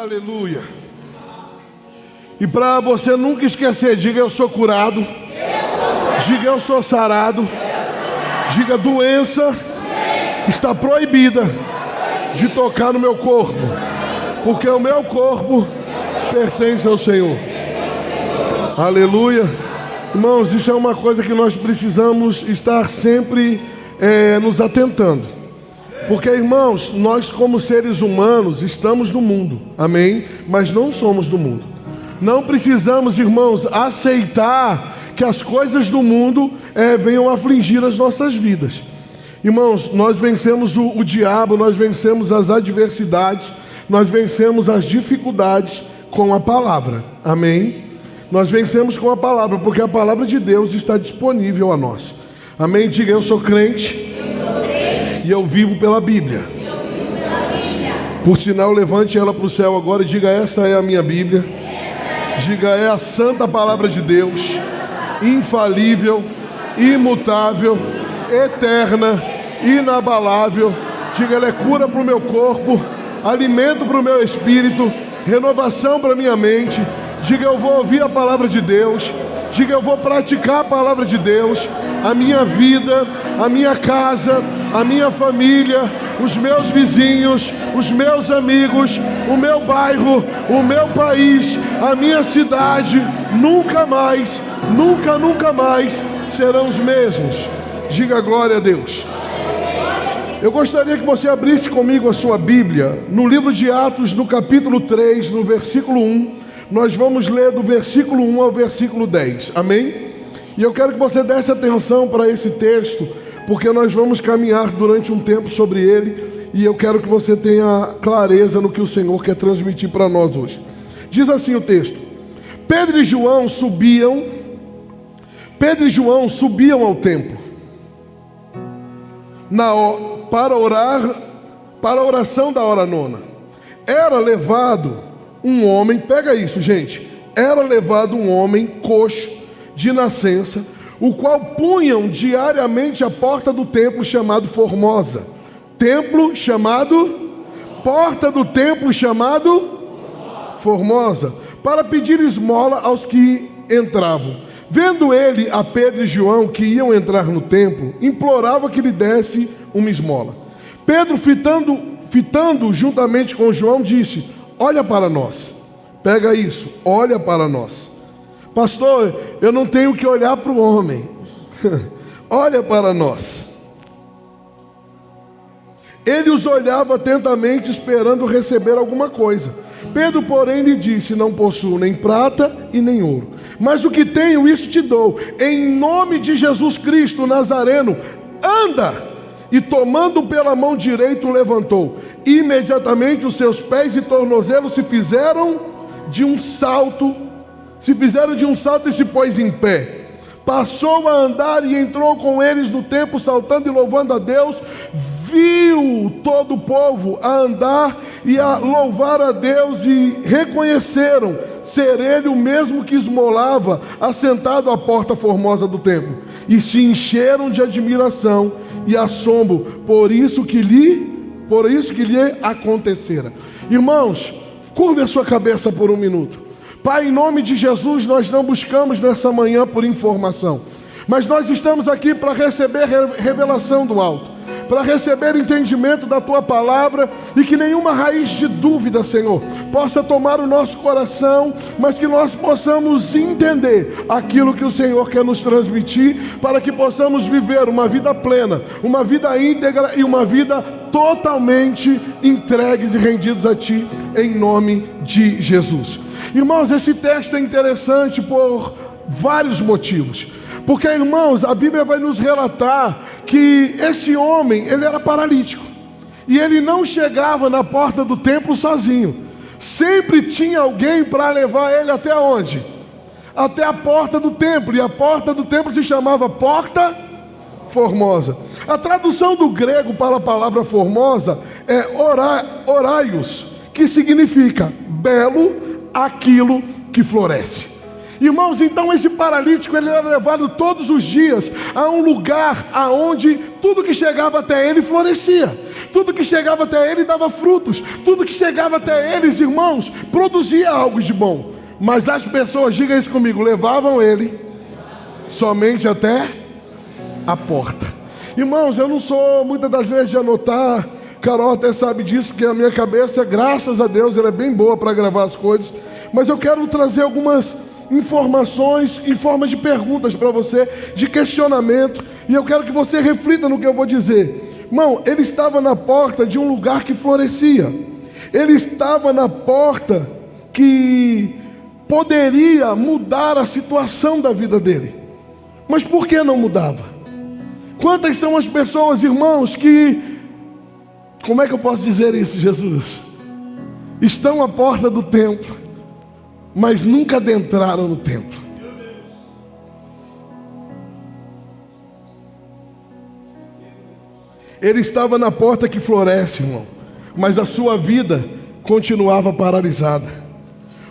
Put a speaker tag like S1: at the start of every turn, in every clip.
S1: Aleluia. E para você nunca esquecer, diga: eu sou curado. Diga: eu sou sarado. Diga: doença está proibida de tocar no meu corpo, porque o meu corpo pertence ao Senhor. Aleluia. Irmãos, isso é uma coisa que nós precisamos estar sempre nos atentando. Porque, irmãos, nós como seres humanos estamos no mundo, amém? Mas não somos do mundo. Não precisamos, irmãos, aceitar que as coisas do mundo venham afligir as nossas vidas. Irmãos, nós vencemos o diabo, nós vencemos as adversidades, nós vencemos as dificuldades com a palavra, amém? Nós vencemos com a palavra, porque a palavra de Deus está disponível a nós, amém? Diga: eu sou crente. E eu vivo pela Bíblia. Por sinal, levante ela para o céu agora e diga: essa é a minha Bíblia. Diga: é a santa palavra de Deus, infalível, imutável, eterna, inabalável. Diga: ela é cura para o meu corpo, alimento para o meu espírito, renovação para a minha mente. Diga: eu vou ouvir a palavra de Deus. Diga: eu vou praticar a palavra de Deus. A minha vida, a minha casa, a minha família, os meus vizinhos, os meus amigos, o meu bairro, o meu país, a minha cidade, nunca mais serão os mesmos. Diga: glória a Deus. Eu gostaria que você abrisse comigo a sua Bíblia no livro de Atos, no capítulo 3, no versículo 1. Nós vamos ler do versículo 1 ao versículo 10, amém? E eu quero que você desse atenção para esse texto, porque nós vamos caminhar durante um tempo sobre ele, e eu quero que você tenha clareza no que o Senhor quer transmitir para nós hoje. Diz assim o texto: Pedro e João subiam ao templo para a oração da hora nona. Era levado um homem, pega isso, gente, era levado um homem coxo de nascença, o qual punham diariamente à porta do templo chamado Formosa. Porta do templo chamado Formosa, para pedir esmola aos que entravam. Vendo ele a Pedro e João que iam entrar no templo, implorava que lhe desse uma esmola. Pedro, fitando juntamente com João, disse: olha para nós. Pega isso, olha para nós. Pastor, eu não tenho que olhar para o homem. Olha para nós. Ele os olhava atentamente, esperando receber alguma coisa. Pedro, porém, lhe disse: não possuo nem prata e nem ouro, mas o que tenho, isso te dou. Em nome de Jesus Cristo Nazareno, anda! E tomando pela mão direita, o levantou. Imediatamente os seus pés e tornozelos se fizeram de um salto e se pôs em pé. Passou a andar e entrou com eles no templo, saltando e louvando a Deus. Viu todo o povo a andar e a louvar a Deus, e reconheceram ser ele o mesmo que esmolava, assentado à porta formosa do templo. E se encheram de admiração e assombro por isso que lhe acontecera. Irmãos, curve a sua cabeça por um minuto. Pai, em nome de Jesus, nós não buscamos nessa manhã por informação, mas nós estamos aqui para receber revelação do alto, para receber entendimento da Tua palavra, e que nenhuma raiz de dúvida, Senhor, possa tomar o nosso coração, mas que nós possamos entender aquilo que o Senhor quer nos transmitir, para que possamos viver uma vida plena, uma vida íntegra e uma vida totalmente entregues e rendidos a Ti, em nome de Jesus. Irmãos, esse texto é interessante por vários motivos. Porque, irmãos, a Bíblia vai nos relatar que esse homem, ele era paralítico. E ele não chegava na porta do templo sozinho. Sempre tinha alguém para levar ele até onde? Até a porta do templo. E a porta do templo se chamava Porta Formosa. A tradução do grego para a palavra formosa é oraios, que significa belo, aquilo que floresce. Irmãos, então esse paralítico, ele era levado todos os dias a um lugar aonde tudo que chegava até ele florescia. Tudo que chegava até ele dava frutos. Tudo que chegava até eles, irmãos, produzia algo de bom. Mas as pessoas, diga isso comigo, levavam ele somente até a porta. Irmãos, eu não sou muitas das vezes de anotar. Carol até sabe disso, que a minha cabeça, graças a Deus, ela é bem boa para gravar as coisas. Mas eu quero trazer algumas informações em forma de perguntas para você, de questionamento. E eu quero que você reflita no que eu vou dizer. Irmão, ele estava na porta de um lugar que florescia. Ele estava na porta que poderia mudar a situação da vida dele. Mas por que não mudava? Quantas são as pessoas, irmãos, que... Como é que eu posso dizer isso, Jesus? Estão à porta do templo, mas nunca adentraram no templo. Ele estava na porta que floresce, irmão, mas a sua vida continuava paralisada.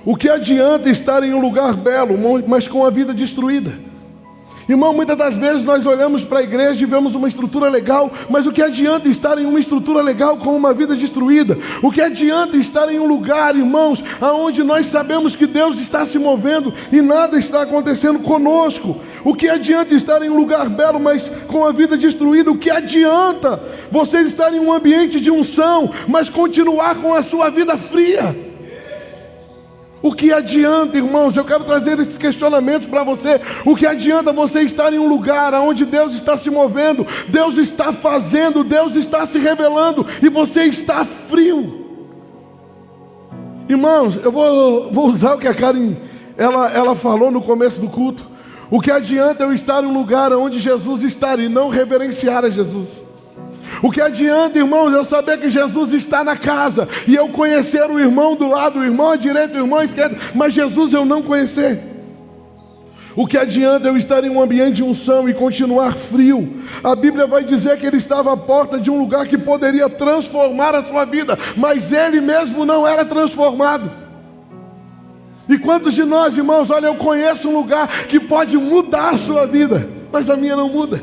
S1: O que adianta estar em um lugar belo, mas com a vida destruída? Irmão, muitas das vezes nós olhamos para a igreja e vemos uma estrutura legal, mas o que adianta estar em uma estrutura legal com uma vida destruída? O que adianta estar em um lugar, irmãos, aonde nós sabemos que Deus está se movendo e nada está acontecendo conosco? O que adianta estar em um lugar belo, mas com a vida destruída? O que adianta você estar em um ambiente de unção, mas continuar com a sua vida fria? O que adianta, irmãos? Eu quero trazer esses questionamentos para você. O que adianta você estar em um lugar onde Deus está se movendo, Deus está fazendo, Deus está se revelando, e você está frio? Irmãos, eu vou usar o que a Karen ela falou no começo do culto. O que adianta eu estar em um lugar onde Jesus está e não reverenciar a Jesus? O que adianta, irmãos, eu saber que Jesus está na casa e eu conhecer o irmão do lado, o irmão à direita, o irmão à esquerda, mas Jesus eu não conhecer? O que adianta eu estar em um ambiente de unção e continuar frio? A Bíblia vai dizer que ele estava à porta de um lugar que poderia transformar a sua vida, mas ele mesmo não era transformado. E quantos de nós, irmãos, olha, eu conheço um lugar que pode mudar a sua vida, mas a minha não muda.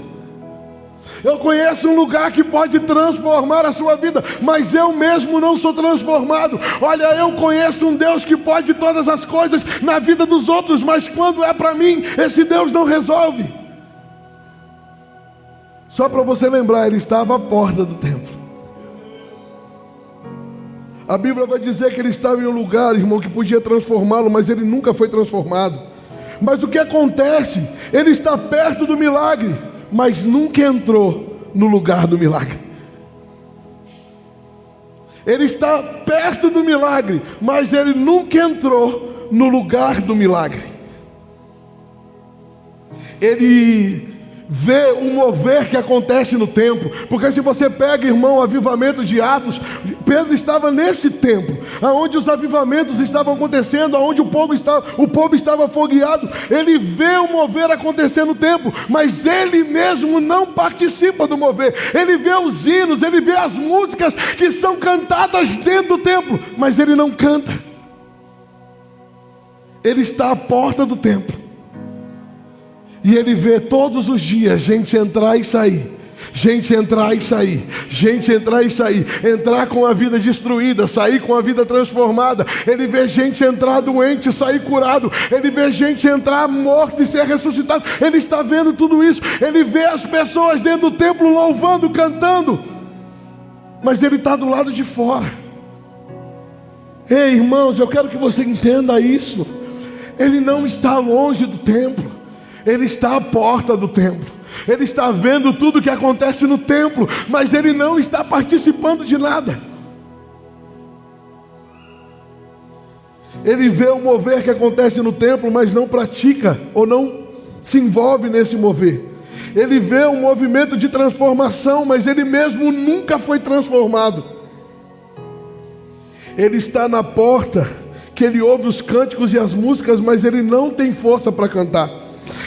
S1: Eu conheço um lugar que pode transformar a sua vida, mas eu mesmo não sou transformado. Olha, eu conheço um Deus que pode todas as coisas na vida dos outros, mas quando é para mim, esse Deus não resolve. Só para você lembrar, ele estava à porta do templo. A Bíblia vai dizer que ele estava em um lugar, irmão, que podia transformá-lo, mas ele nunca foi transformado. Mas o que acontece? Ele está perto do milagre, mas nunca entrou no lugar do milagre. Ele está perto do milagre, mas ele nunca entrou no lugar do milagre. Ele vê o mover que acontece no templo, porque se você pega, irmão, o avivamento de Atos, Pedro estava nesse templo, aonde os avivamentos estavam acontecendo, aonde o povo estava fogueado. Ele vê o mover acontecer no templo, mas ele mesmo não participa do mover. Ele vê os hinos, ele vê as músicas que são cantadas dentro do templo, mas ele não canta. Ele está à porta do templo e ele vê todos os dias gente entrar e sair, gente entrar e sair, gente entrar e sair, entrar com a vida destruída, sair com a vida transformada. Ele vê gente entrar doente, sair curado. Ele vê gente entrar morto e ser ressuscitado. Ele está vendo tudo isso. Ele vê as pessoas dentro do templo louvando, cantando, mas ele está do lado de fora. Ei, irmãos, eu quero que você entenda isso. Ele não está longe do templo, ele está à porta do templo. Ele está vendo tudo o que acontece no templo, mas ele não está participando de nada. Ele vê o mover que acontece no templo, mas não pratica ou não se envolve nesse mover. Ele vê um movimento de transformação, mas ele mesmo nunca foi transformado. Ele está na porta, que ele ouve os cânticos e as músicas, mas ele não tem força para cantar.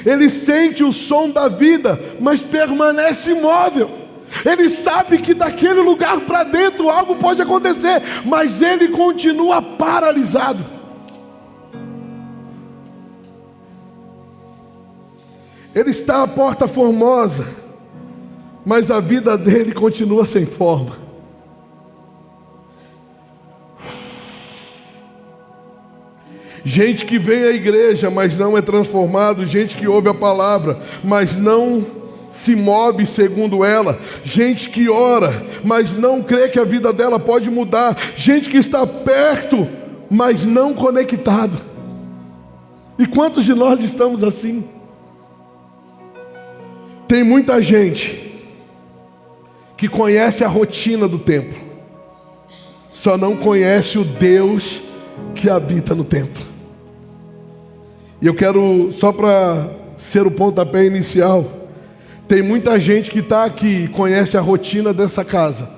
S1: Ele sente o som da vida, mas permanece imóvel. Ele sabe que daquele lugar para dentro algo pode acontecer, mas ele continua paralisado. Ele está à porta formosa, mas a vida dele continua sem forma. gente que vem à igreja, mas não é transformado, gente que ouve a palavra, mas não se move segundo ela, gente que ora, mas não crê que a vida dela pode mudar, gente que está perto, mas não conectado. E quantos de nós estamos assim? Tem muita gente que conhece a rotina do templo, só não conhece o Deus que habita no templo. E eu quero, só para ser o pontapé inicial, tem muita gente que está aqui e conhece a rotina dessa casa,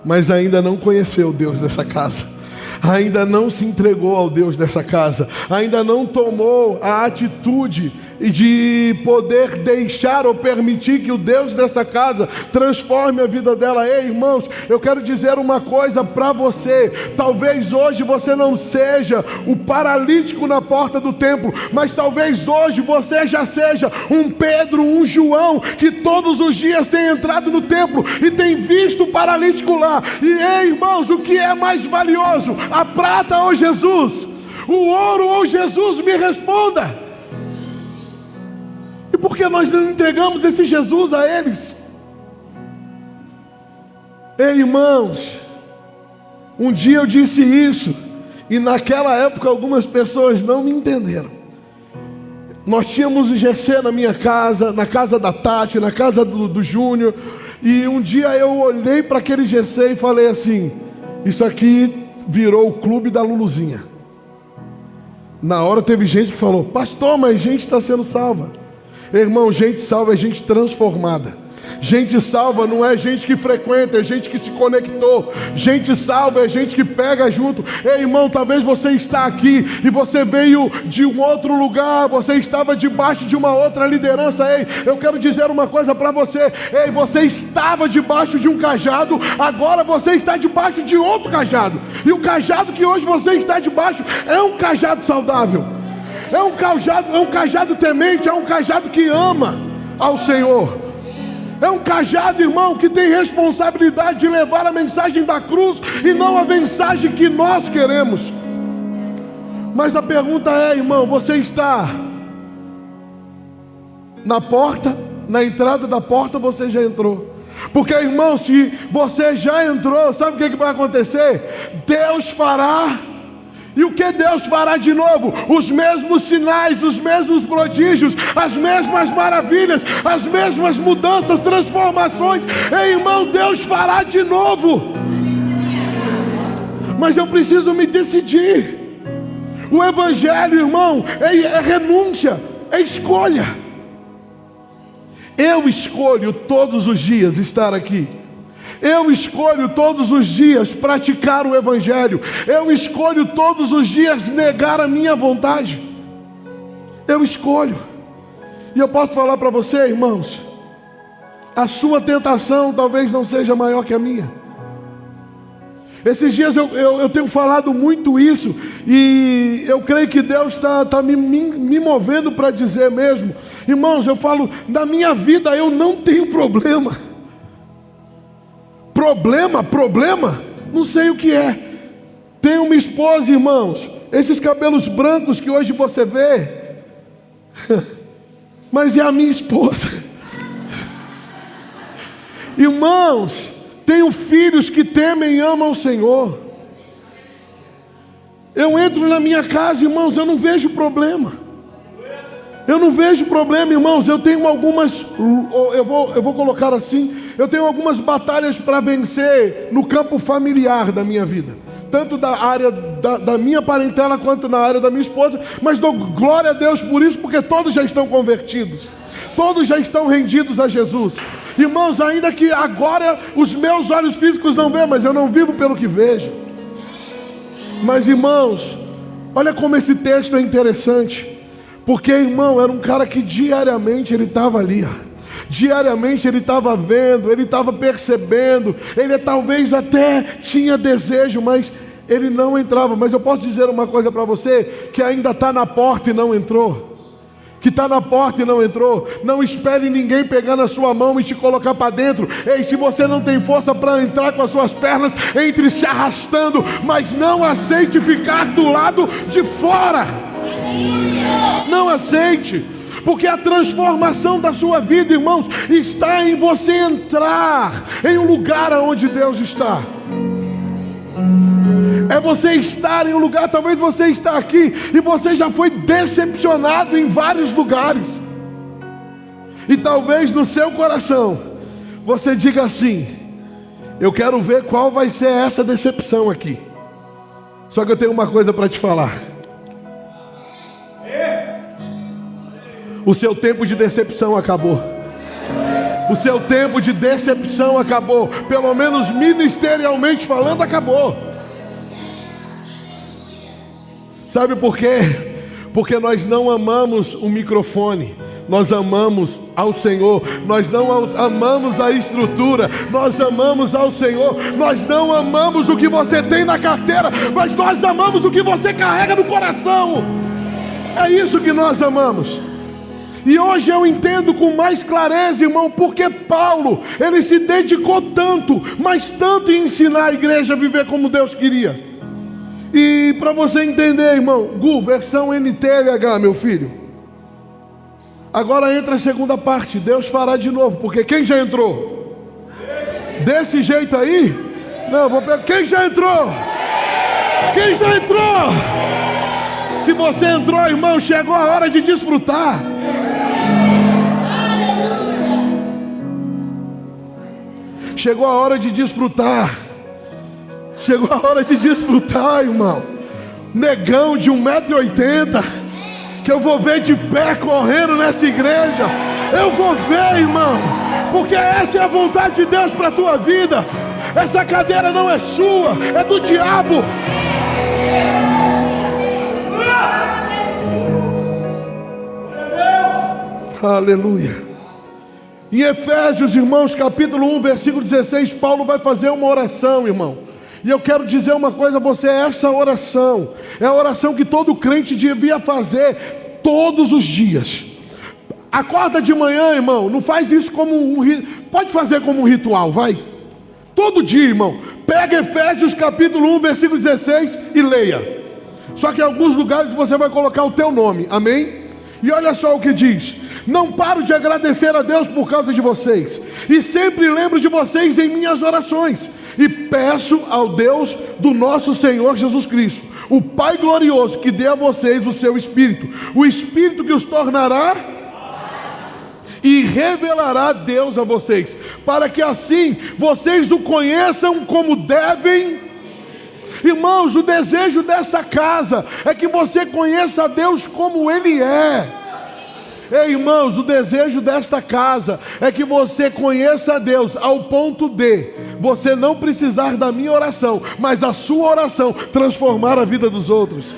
S1: mas ainda não conheceu o Deus dessa casa, ainda não se entregou ao Deus dessa casa, ainda não tomou a atitude de poder deixar ou permitir que o Deus dessa casa transforme a vida dela. Ei, irmãos, eu quero dizer uma coisa para você. Talvez hoje você não seja o paralítico na porta do templo, mas talvez hoje você já seja um Pedro, um João, que todos os dias tem entrado no templo e tem visto o paralítico lá. E ei, irmãos, o que é mais valioso? A prata ou Jesus? O ouro ou Jesus? Me responda. E por que nós não entregamos esse Jesus a eles? Ei, irmãos, um dia eu disse isso, e naquela época algumas pessoas não me entenderam. Nós tínhamos um GC na minha casa, na casa da Tati, na casa do Júnior, e um dia eu olhei para aquele GC e falei assim: isso aqui virou o clube da Luluzinha. Na hora teve gente que falou: pastor, mas gente está sendo salva. Irmão, gente salva é gente transformada. Gente salva não é gente que frequenta, é gente que se conectou. Gente salva é gente que pega junto. Ei, irmão, talvez você está aqui e você veio de um outro lugar, você estava debaixo de uma outra liderança. Ei, eu quero dizer uma coisa para você. Ei, você estava debaixo de um cajado, agora você está debaixo de outro cajado. E o cajado que hoje você está debaixo é um cajado saudável. É um cajado temente, é um cajado que ama ao Senhor. É um cajado, irmão, que tem responsabilidade de levar a mensagem da cruz e não a mensagem que nós queremos. Mas a pergunta é, irmão, você está na porta, na entrada da porta, você já entrou? Porque, irmão, se você já entrou, sabe o que vai acontecer? Deus fará. E o que Deus fará de novo? Os mesmos sinais, os mesmos prodígios, as mesmas maravilhas, as mesmas mudanças, transformações. Ei, irmão, Deus fará de novo. Mas eu preciso me decidir. O Evangelho, irmão, é renúncia, é escolha. Eu escolho todos os dias estar aqui. Eu escolho todos os dias praticar o Evangelho. Eu escolho todos os dias negar a minha vontade. Eu escolho. E eu posso falar para você, irmãos, a sua tentação talvez não seja maior que a minha. Esses dias eu tenho falado muito isso, e eu creio que Deus está me movendo para dizer mesmo. Irmãos, eu falo, na minha vida eu não tenho problema. Problema? Não sei o que é. Tenho uma esposa, irmãos, esses cabelos brancos que hoje você vê, mas é a minha esposa. Irmãos, tenho filhos que temem e amam o Senhor. Eu entro na minha casa, irmãos, eu não vejo problema. Eu não vejo problema, irmãos. Eu tenho algumas, eu vou colocar assim, eu tenho algumas batalhas para vencer no campo familiar da minha vida, tanto da área da minha parentela quanto na área da minha esposa. Mas dou glória a Deus por isso, porque todos já estão convertidos, todos já estão rendidos a Jesus. Irmãos, ainda que agora os meus olhos físicos não veem, mas eu não vivo pelo que vejo. Mas, irmãos, olha como esse texto é interessante. Porque, irmão, era um cara que diariamente ele estava ali, diariamente ele estava vendo, ele estava percebendo, ele talvez até tinha desejo, mas ele não entrava. Mas eu posso dizer uma coisa para você, que ainda está na porta e não entrou, que está na porta e não entrou. Não espere ninguém pegar na sua mão e te colocar para dentro. Ei, se você não tem força para entrar com as suas pernas, entre se arrastando, mas não aceite ficar do lado de fora. Não aceite, porque a transformação da sua vida, irmãos, está em você entrar em um lugar onde Deus está. É você estar em um lugar. Talvez você está aqui e você já foi decepcionado em vários lugares, e talvez no seu coração você diga assim: eu quero ver qual vai ser essa decepção aqui. Só que eu tenho uma coisa para te falar: o seu tempo de decepção acabou. O seu tempo de decepção acabou. Pelo menos ministerialmente falando, acabou. Sabe por quê? Porque nós não amamos o microfone, nós amamos ao Senhor. Nós não amamos a estrutura, nós amamos ao Senhor. Nós não amamos o que você tem na carteira, mas nós amamos o que você carrega no coração. É isso que nós amamos. E hoje eu entendo com mais clareza, irmão, porque Paulo, ele se dedicou tanto, mas tanto em ensinar a igreja a viver como Deus queria. E para você entender, irmão, Gu, versão NTLH, meu filho. Agora entra a segunda parte. Deus fará de novo, porque quem já entrou? Desse jeito aí? Não, vou pegar. Quem já entrou? Quem já entrou? Se você entrou, irmão, chegou a hora de desfrutar. Chegou a hora de desfrutar. Chegou a hora de desfrutar, irmão. Negão de 1,80 m, que eu vou ver de pé correndo nessa igreja. Eu vou ver, irmão, porque essa é a vontade de Deus para a tua vida. Essa cadeira não é sua, é do diabo. Aleluia. Em Efésios, irmãos, capítulo 1, versículo 16, Paulo vai fazer uma oração, irmão. E eu quero dizer uma coisa a você: essa oração é a oração que todo crente devia fazer todos os dias. Acorda de manhã, irmão, não faz isso como pode fazer como um ritual, vai. Todo dia, irmão, pega Efésios capítulo 1, versículo 16 e leia. Só que em alguns lugares você vai colocar o teu nome, amém? E olha só o que diz: não paro de agradecer a Deus por causa de vocês, e sempre lembro de vocês em minhas orações. E peço ao Deus do nosso Senhor Jesus Cristo, o Pai glorioso, que dê a vocês o seu Espírito, o Espírito que os tornará e revelará Deus a vocês, para que assim vocês o conheçam como devem. Irmãos, o desejo desta casa é que você conheça a Deus como Ele é. Ei, irmãos, o desejo desta casa é que você conheça a Deus ao ponto de você não precisar da minha oração, mas a sua oração transformar a vida dos outros.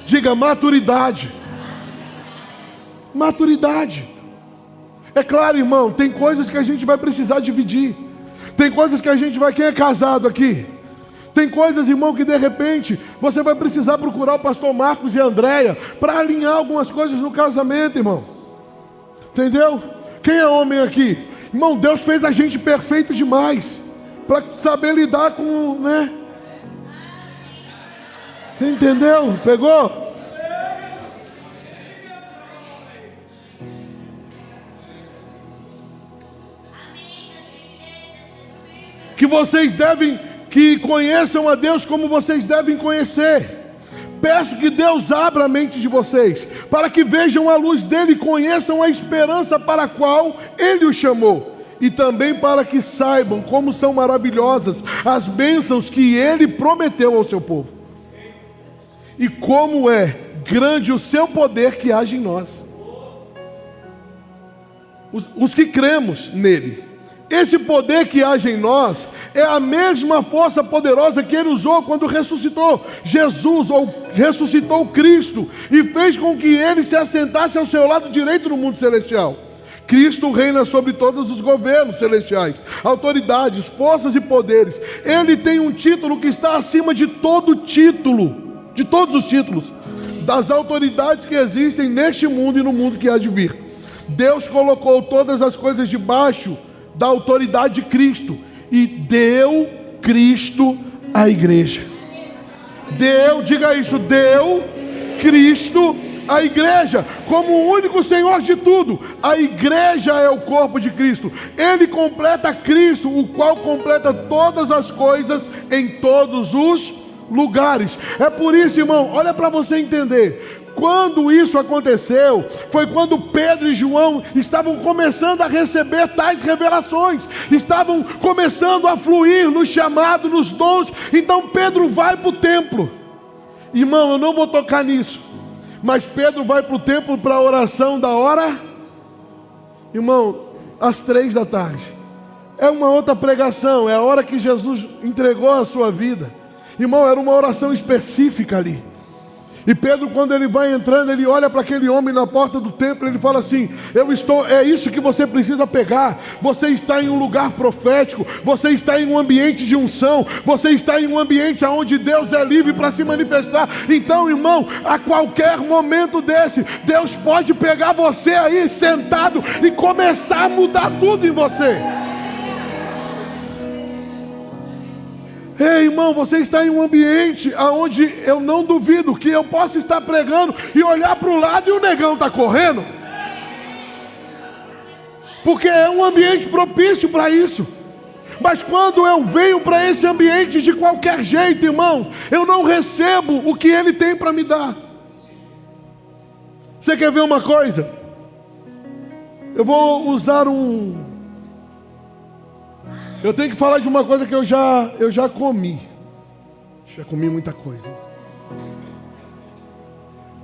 S1: Diga maturidade. Maturidade. É claro, irmão, tem coisas que a gente vai precisar dividir. Tem coisas que a gente vai... Quem é casado aqui? Tem coisas, irmão, que de repente você vai precisar procurar o pastor Marcos e a Andréia para alinhar algumas coisas no casamento, irmão. Entendeu? Quem é homem aqui? Irmão, Deus fez a gente perfeito demais para saber lidar com, né? Você entendeu? Pegou? Que conheçam a Deus como vocês devem conhecer. Peço que Deus abra a mente de vocês, para que vejam a luz dele e conheçam a esperança para a qual ele os chamou, e também para que saibam como são maravilhosas as bênçãos que ele prometeu ao seu povo, e como é grande o seu poder que age em nós, os que cremos nele. Esse poder que age em nós é a mesma força poderosa que ele usou quando ressuscitou Jesus, ou ressuscitou Cristo, e fez com que ele se assentasse ao seu lado direito no mundo celestial. Cristo reina sobre todos os governos celestiais, autoridades, forças e poderes. Ele tem um título que está acima de todo título, de todos os títulos. das autoridades que existem neste mundo e no mundo que há de vir. Deus colocou todas as coisas debaixo da autoridade de Cristo e deu Cristo à igreja. Diga isso, deu Cristo à igreja como o único Senhor de tudo. A igreja é o corpo de Cristo. Ele completa Cristo, o qual completa todas as coisas em todos os lugares. É por isso, irmão, olha para você entender. Quando isso aconteceu, foi quando Pedro e João estavam começando a receber tais revelações, estavam começando a fluir no chamado, nos dons. Então Pedro vai para o templo. Irmão, eu não vou tocar nisso, mas Pedro vai para o templo para a oração da hora, irmão, às 3 da tarde. É uma outra pregação, é a hora que Jesus entregou a sua vida. Irmão, era uma oração específica ali. E Pedro, quando ele vai entrando, ele olha para aquele homem na porta do templo, ele fala assim: é isso que você precisa pegar. Você está em um lugar profético, você está em um ambiente de unção, você está em um ambiente onde Deus é livre para se manifestar. Então, irmão, a qualquer momento desse, Deus pode pegar você aí sentado e começar a mudar tudo em você. Ei, irmão, você está em um ambiente onde eu não duvido que eu possa estar pregando e olhar para o lado e o negão está correndo, porque é um ambiente propício para isso. Mas quando eu venho para esse ambiente de qualquer jeito, irmão, eu não recebo o que ele tem para me dar. Você quer ver uma coisa? Eu vou usar eu tenho que falar de uma coisa que eu já comi. Já comi muita coisa.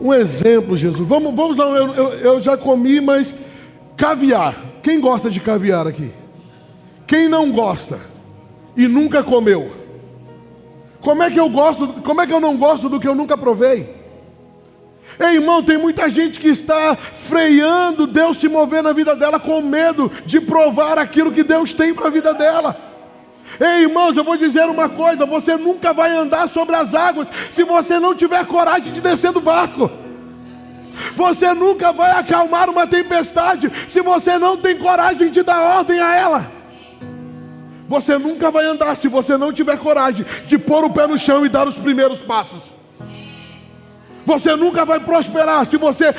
S1: Um exemplo, Jesus. Vamos lá, eu já comi, mas caviar. Quem gosta de caviar aqui? Quem não gosta e nunca comeu? Como é que eu não gosto do que eu nunca provei? Ei, irmão, tem muita gente que está freando Deus se mover na vida dela com medo de provar aquilo que Deus tem para a vida dela. Ei, irmãos, eu vou dizer uma coisa: você nunca vai andar sobre as águas se você não tiver coragem de descer do barco. Você nunca vai acalmar uma tempestade se você não tem coragem de dar ordem a ela. Você nunca vai andar se você não tiver coragem de pôr o pé no chão e dar os primeiros passos. Você nunca vai prosperar se você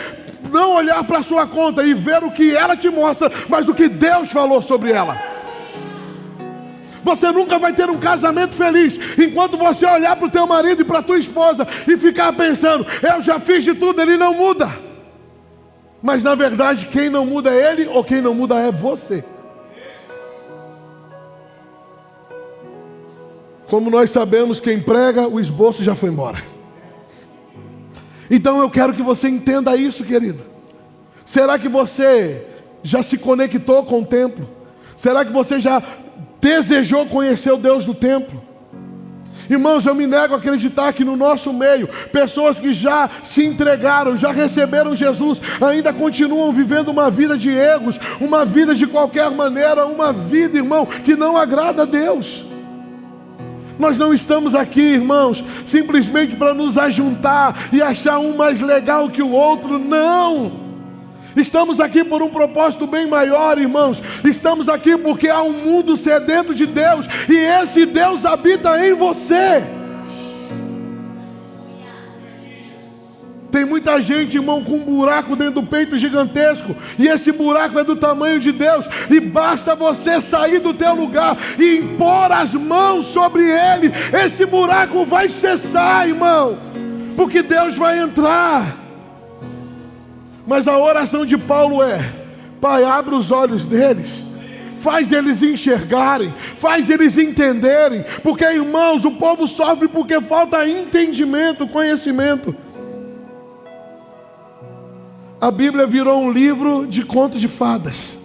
S1: não olhar para a sua conta e ver o que ela te mostra, mas o que Deus falou sobre ela. Você nunca vai ter um casamento feliz enquanto você olhar para o teu marido e para a tua esposa e ficar pensando: eu já fiz de tudo, ele não muda. Mas na verdade quem não muda é ele, ou quem não muda é você. Como nós sabemos, quem prega, o esboço já foi embora. Então eu quero que você entenda isso, querido. Será que você já se conectou com o templo? Será que você já desejou conhecer o Deus do templo? Irmãos, eu me nego a acreditar que no nosso meio, pessoas que já se entregaram, já receberam Jesus, ainda continuam vivendo uma vida de egos, uma vida de qualquer maneira, uma vida, irmão, que não agrada a Deus. Nós não estamos aqui, irmãos, simplesmente para nos ajuntar e achar um mais legal que o outro, não. Estamos aqui por um propósito bem maior, irmãos. Estamos aqui porque há um mundo sedento de Deus, e esse Deus habita em você. Tem muita gente, irmão, com um buraco dentro do peito gigantesco, e esse buraco é do tamanho de Deus, e basta você sair do teu lugar e impor as mãos sobre ele, esse buraco vai cessar, irmão, porque Deus vai entrar. Mas a oração de Paulo é: Pai, abre os olhos deles, faz eles enxergarem, faz eles entenderem, porque, irmãos, o povo sofre porque falta entendimento, conhecimento. A Bíblia virou um livro de contos de fadas,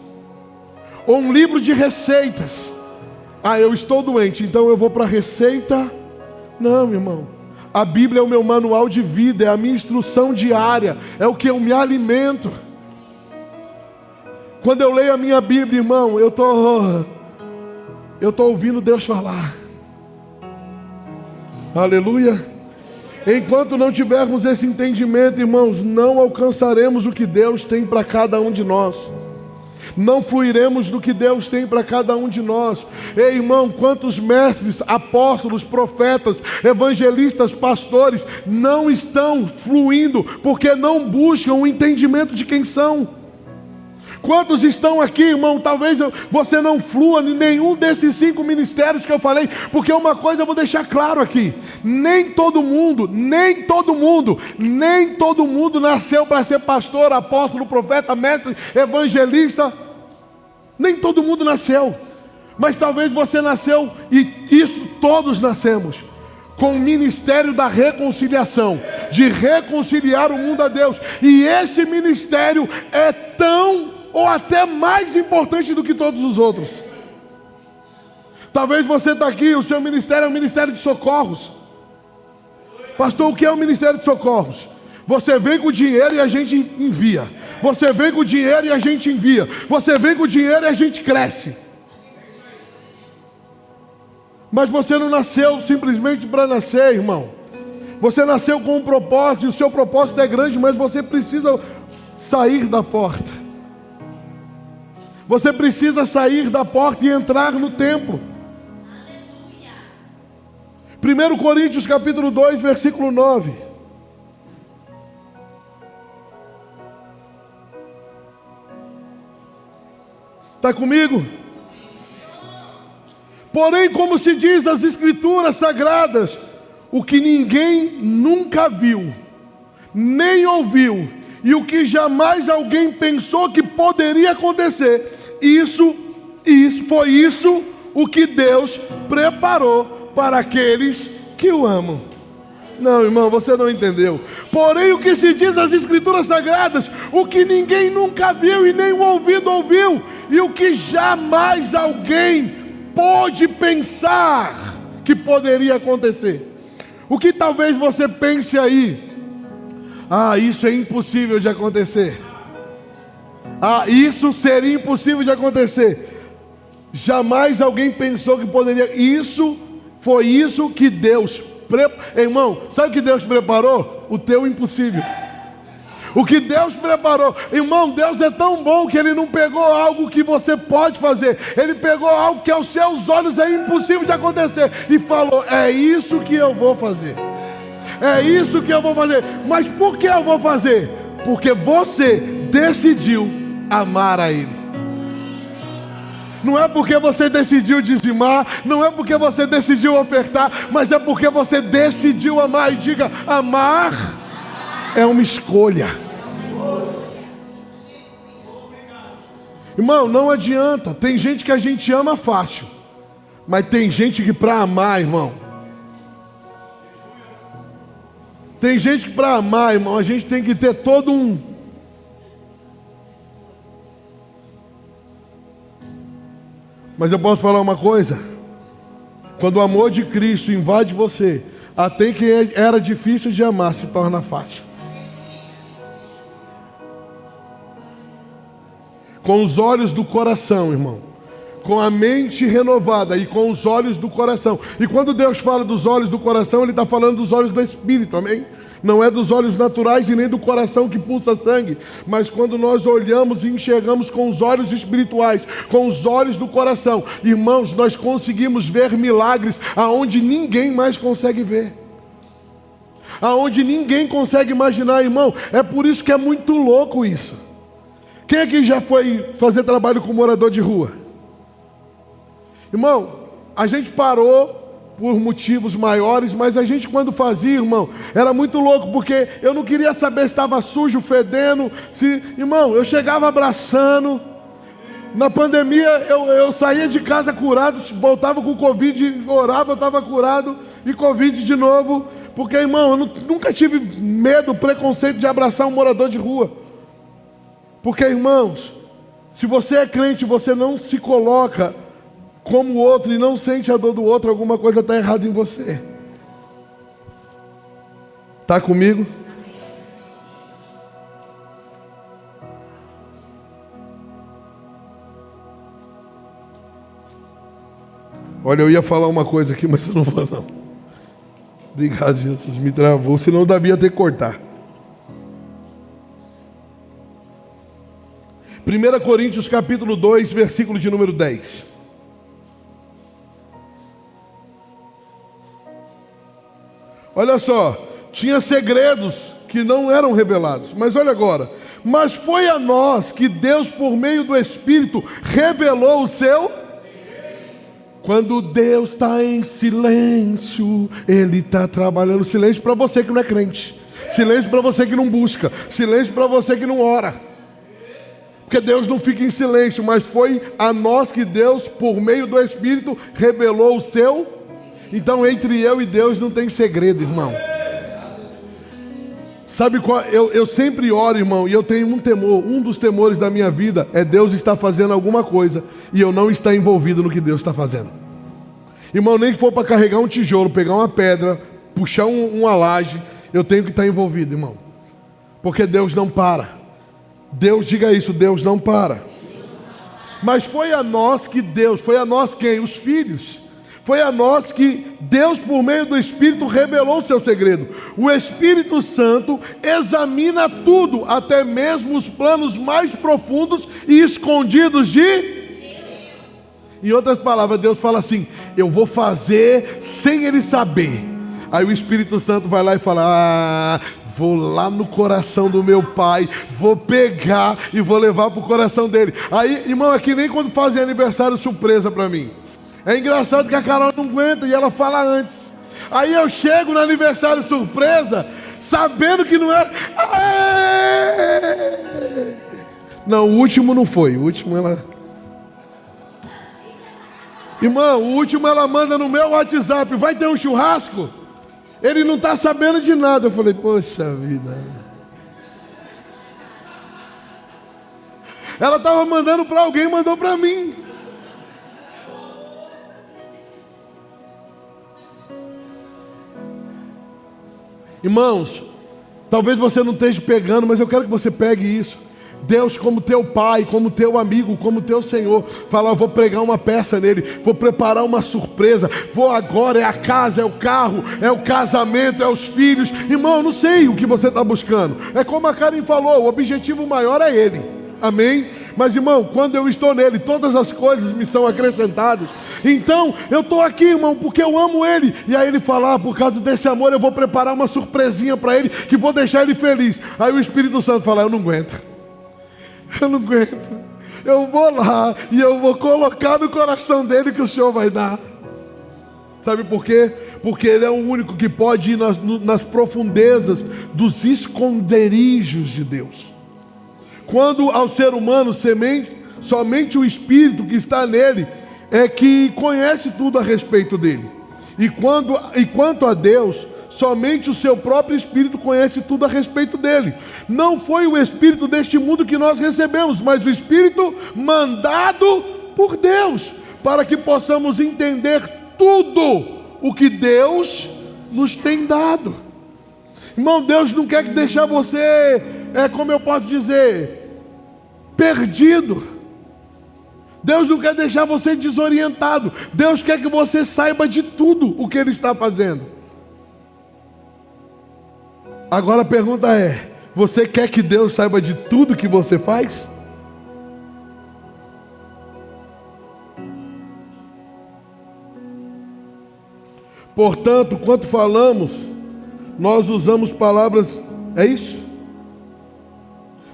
S1: ou um livro de receitas. Eu estou doente, então eu vou para a receita. Não, irmão, a Bíblia é o meu manual de vida, é a minha instrução diária, é o que eu me alimento. Quando eu leio a minha Bíblia, irmão, eu estou ouvindo Deus falar. Aleluia. Enquanto não tivermos esse entendimento, irmãos, não alcançaremos o que Deus tem para cada um de nós. Não fluiremos do que Deus tem para cada um de nós. Ei, irmão, quantos mestres, apóstolos, profetas, evangelistas, pastores não estão fluindo porque não buscam o entendimento de quem são? Quantos estão aqui, irmão? Talvez você não flua em nenhum desses 5 ministérios que eu falei, porque uma coisa eu vou deixar claro aqui: nem todo mundo nasceu para ser pastor, apóstolo, profeta, mestre, evangelista. Nem todo mundo nasceu, mas talvez você nasceu, e isso todos nascemos, com o ministério da reconciliação, de reconciliar o mundo a Deus. E esse ministério é tão ou até mais importante do que todos os outros. Talvez você está aqui, o seu ministério é o ministério de socorros. Pastor, o que é o ministério de socorros? Você vem com o dinheiro e a gente envia. Você vem com o dinheiro e a gente envia. Você vem com o dinheiro e a gente cresce. Mas você não nasceu simplesmente para nascer, irmão. Você nasceu com um propósito, e o seu propósito é grande, mas você precisa sair da porta. Você precisa sair da porta e entrar no templo. 1 Coríntios capítulo 2, versículo 9. Está comigo? Porém, como se diz as Escrituras Sagradas, o que ninguém nunca viu, nem ouviu, e o que jamais alguém pensou que poderia acontecer, foi isso o que Deus preparou para aqueles que o amam. Não, irmão, você não entendeu. Porém, o que se diz as Escrituras Sagradas, o que ninguém nunca viu e nem o ouvido ouviu, e o que jamais alguém pôde pensar que poderia acontecer. O que talvez você pense aí: ah, isso é impossível de acontecer. Ah, isso seria impossível de acontecer. Jamais alguém pensou que poderia. Foi isso que Deus Irmão, sabe o que Deus preparou? O teu impossível. O que Deus preparou. Irmão, Deus é tão bom que Ele não pegou algo que você pode fazer. Ele pegou algo que aos seus olhos é impossível de acontecer e falou: é isso que eu vou fazer. É isso que eu vou fazer. Mas por que eu vou fazer? Porque você decidiu amar a Ele. Não é porque você decidiu dizimar, não é porque você decidiu ofertar, mas é porque você decidiu amar. E diga: amar é uma escolha. Irmão, não adianta. Tem gente que a gente ama fácil, mas tem gente que para amar, irmão, tem gente que para amar, irmão, a gente tem que ter todo um... Mas eu posso falar uma coisa: quando o amor de Cristo invade você, até quem era difícil de amar se torna fácil. Com os olhos do coração, irmão, com a mente renovada e com os olhos do coração. E quando Deus fala dos olhos do coração, Ele está falando dos olhos do Espírito, amém? Não é dos olhos naturais e nem do coração que pulsa sangue, mas quando nós olhamos e enxergamos com os olhos espirituais, com os olhos do coração, irmãos, nós conseguimos ver milagres aonde ninguém mais consegue ver, aonde ninguém consegue imaginar, irmão. É por isso que é muito louco isso. Quem aqui já foi fazer trabalho com morador de rua? Irmão, a gente parou por motivos maiores, mas a gente, quando fazia, irmão, era muito louco, porque eu não queria saber se estava sujo, fedendo, irmão, eu chegava abraçando. Na pandemia eu saía de casa curado, voltava com Covid, orava, eu estava curado, e Covid de novo, porque, irmão, eu nunca tive medo, preconceito de abraçar um morador de rua. Porque, irmãos, se você é crente, você não se coloca como o outro e não sente a dor do outro, alguma coisa está errada em você. Está comigo? Olha, eu ia falar uma coisa aqui, mas eu não vou não. Obrigado, Jesus. Me travou, senão o Davi ia ter que cortar. 1 Coríntios capítulo 2, versículo de número 10. Olha só, tinha segredos que não eram revelados, mas olha agora. Mas foi a nós que Deus, por meio do Espírito, revelou o seu. Quando Deus está em silêncio, Ele está trabalhando. Silêncio para você que não é crente, silêncio para você que não busca, silêncio para você que não ora. Porque Deus não fica em silêncio, mas foi a nós que Deus, por meio do Espírito, revelou o seu. Então entre eu e Deus não tem segredo, irmão. Sabe qual? Eu sempre oro, irmão, e eu tenho um temor. Um dos temores da minha vida é Deus estar fazendo alguma coisa e eu não estar envolvido no que Deus está fazendo. Irmão, nem que for para carregar um tijolo, pegar uma pedra, puxar uma laje, eu tenho que estar envolvido, irmão. Porque Deus não para. Deus, diga isso, Deus não para. Mas foi a nós que Deus, foi a nós quem? Os filhos. Foi a nós que Deus, por meio do Espírito, revelou o seu segredo. O Espírito Santo examina tudo, até mesmo os planos mais profundos e escondidos de Deus. Em outras palavras, Deus fala assim: eu vou fazer sem ele saber. Aí o Espírito Santo vai lá e fala: vou lá no coração do meu pai, vou pegar e vou levar para o coração dele. Aí, irmão, é que nem quando fazem aniversário surpresa para mim. É engraçado que a Carol não aguenta e ela fala antes. Aí eu chego no aniversário surpresa, sabendo que não é. Aê! Não, o último não foi. O último ela. Irmão, o último ela manda no meu WhatsApp: vai ter um churrasco? Ele não está sabendo de nada. Eu falei: poxa vida. Ela estava mandando para alguém, mandou para mim. Irmãos, talvez você não esteja pegando, mas eu quero que você pegue isso. Deus, como teu pai, como teu amigo, como teu Senhor, fala: eu vou pregar uma peça nele, vou preparar uma surpresa, vou agora, é a casa, é o carro, é o casamento, é os filhos. Irmão, eu não sei o que você está buscando. É como a Karen falou, o objetivo maior é ele. Amém? Mas, irmão, quando eu estou nele, todas as coisas me são acrescentadas. Então, eu estou aqui, irmão, porque eu amo ele. E aí ele fala: por causa desse amor, eu vou preparar uma surpresinha para ele, que vou deixar ele feliz. Aí o Espírito Santo fala: eu não aguento. Eu não aguento. Eu vou lá e eu vou colocar no coração dele que o Senhor vai dar. Sabe por quê? Porque ele é o único que pode ir nas profundezas dos esconderijos de Deus. Quando ao ser humano somente o Espírito que está nele é que conhece tudo a respeito dele. E quanto a Deus, somente o seu próprio Espírito conhece tudo a respeito dele. Não foi o Espírito deste mundo que nós recebemos, mas o Espírito mandado por Deus, para que possamos entender tudo o que Deus nos tem dado. Irmão, Deus não quer deixar você, como eu posso dizer, perdido. Deus não quer deixar você desorientado. Deus quer que você saiba de tudo o que Ele está fazendo. Agora a pergunta é: você quer que Deus saiba de tudo que você faz? Portanto, quando falamos, nós usamos palavras, é isso?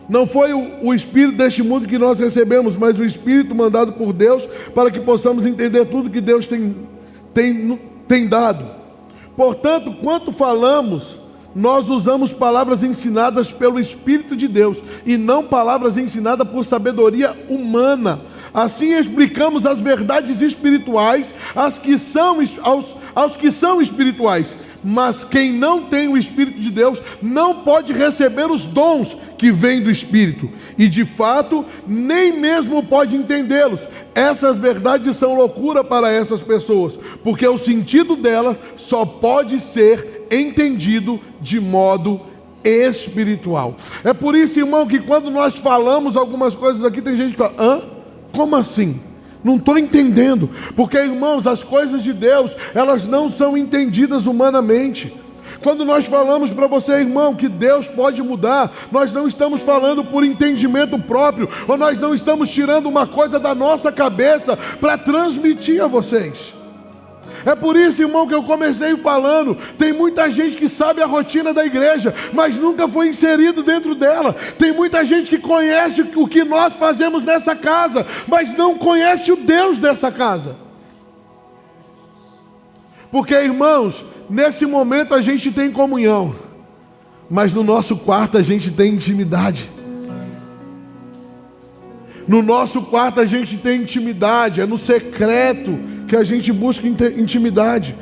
S1: Não foi o Espírito deste mundo que nós recebemos, mas o Espírito mandado por Deus, para que possamos entender tudo que Deus tem dado. Portanto, quando falamos, nós usamos palavras ensinadas pelo Espírito de Deus, e não palavras ensinadas por sabedoria humana. Assim explicamos as verdades espirituais aos que são espirituais. Mas quem não tem o Espírito de Deus não pode receber os dons que vêm do Espírito, e de fato nem mesmo pode entendê-los. Essas verdades são loucura para essas pessoas, porque o sentido delas só pode ser entendido de modo espiritual. É por isso, irmão, que quando nós falamos algumas coisas aqui, tem gente que fala: hã? Como assim? Não estou entendendo. Porque, irmãos, as coisas de Deus, elas não são entendidas humanamente. Quando nós falamos para você, irmão, que Deus pode mudar, nós não estamos falando por entendimento próprio, ou nós não estamos tirando uma coisa da nossa cabeça para transmitir a vocês. É por isso, irmão, que eu comecei falando, tem muita gente que sabe a rotina da igreja, mas nunca foi inserido dentro dela. Tem muita gente que conhece o que nós fazemos nessa casa, mas não conhece o Deus dessa casa. Porque, irmãos, nesse momento a gente tem comunhão, mas no nosso quarto a gente tem intimidade. No nosso quarto a gente tem intimidade, é no secreto que a gente busca intimidade.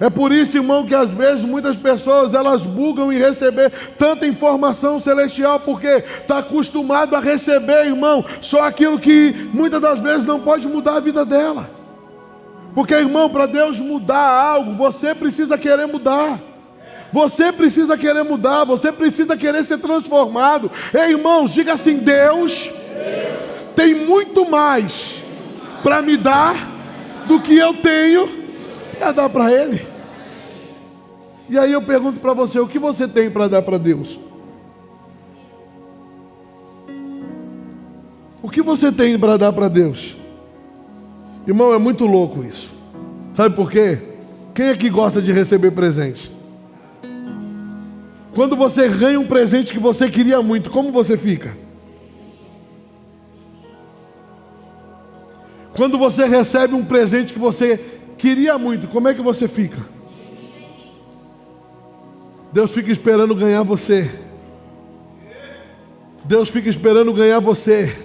S1: É por isso, irmão, que às vezes muitas pessoas elas bugam em receber tanta informação celestial, porque está acostumado a receber, irmão, só aquilo que muitas das vezes não pode mudar a vida dela. Porque, irmão, para Deus mudar algo, você precisa querer mudar. Você precisa querer mudar, você precisa querer ser transformado. Ei, irmãos, diga assim: Deus tem muito mais para me dar do que eu tenho para dar para Ele. E aí eu pergunto para você: o que você tem para dar para Deus? O que você tem para dar para Deus? Irmão, é muito louco isso. Sabe por quê? Quem aqui gosta de receber presente? Quando você ganha um presente que você queria muito, como você fica? Quando você recebe um presente que você queria muito, como é que você fica? Deus fica esperando ganhar você. Deus fica esperando ganhar você.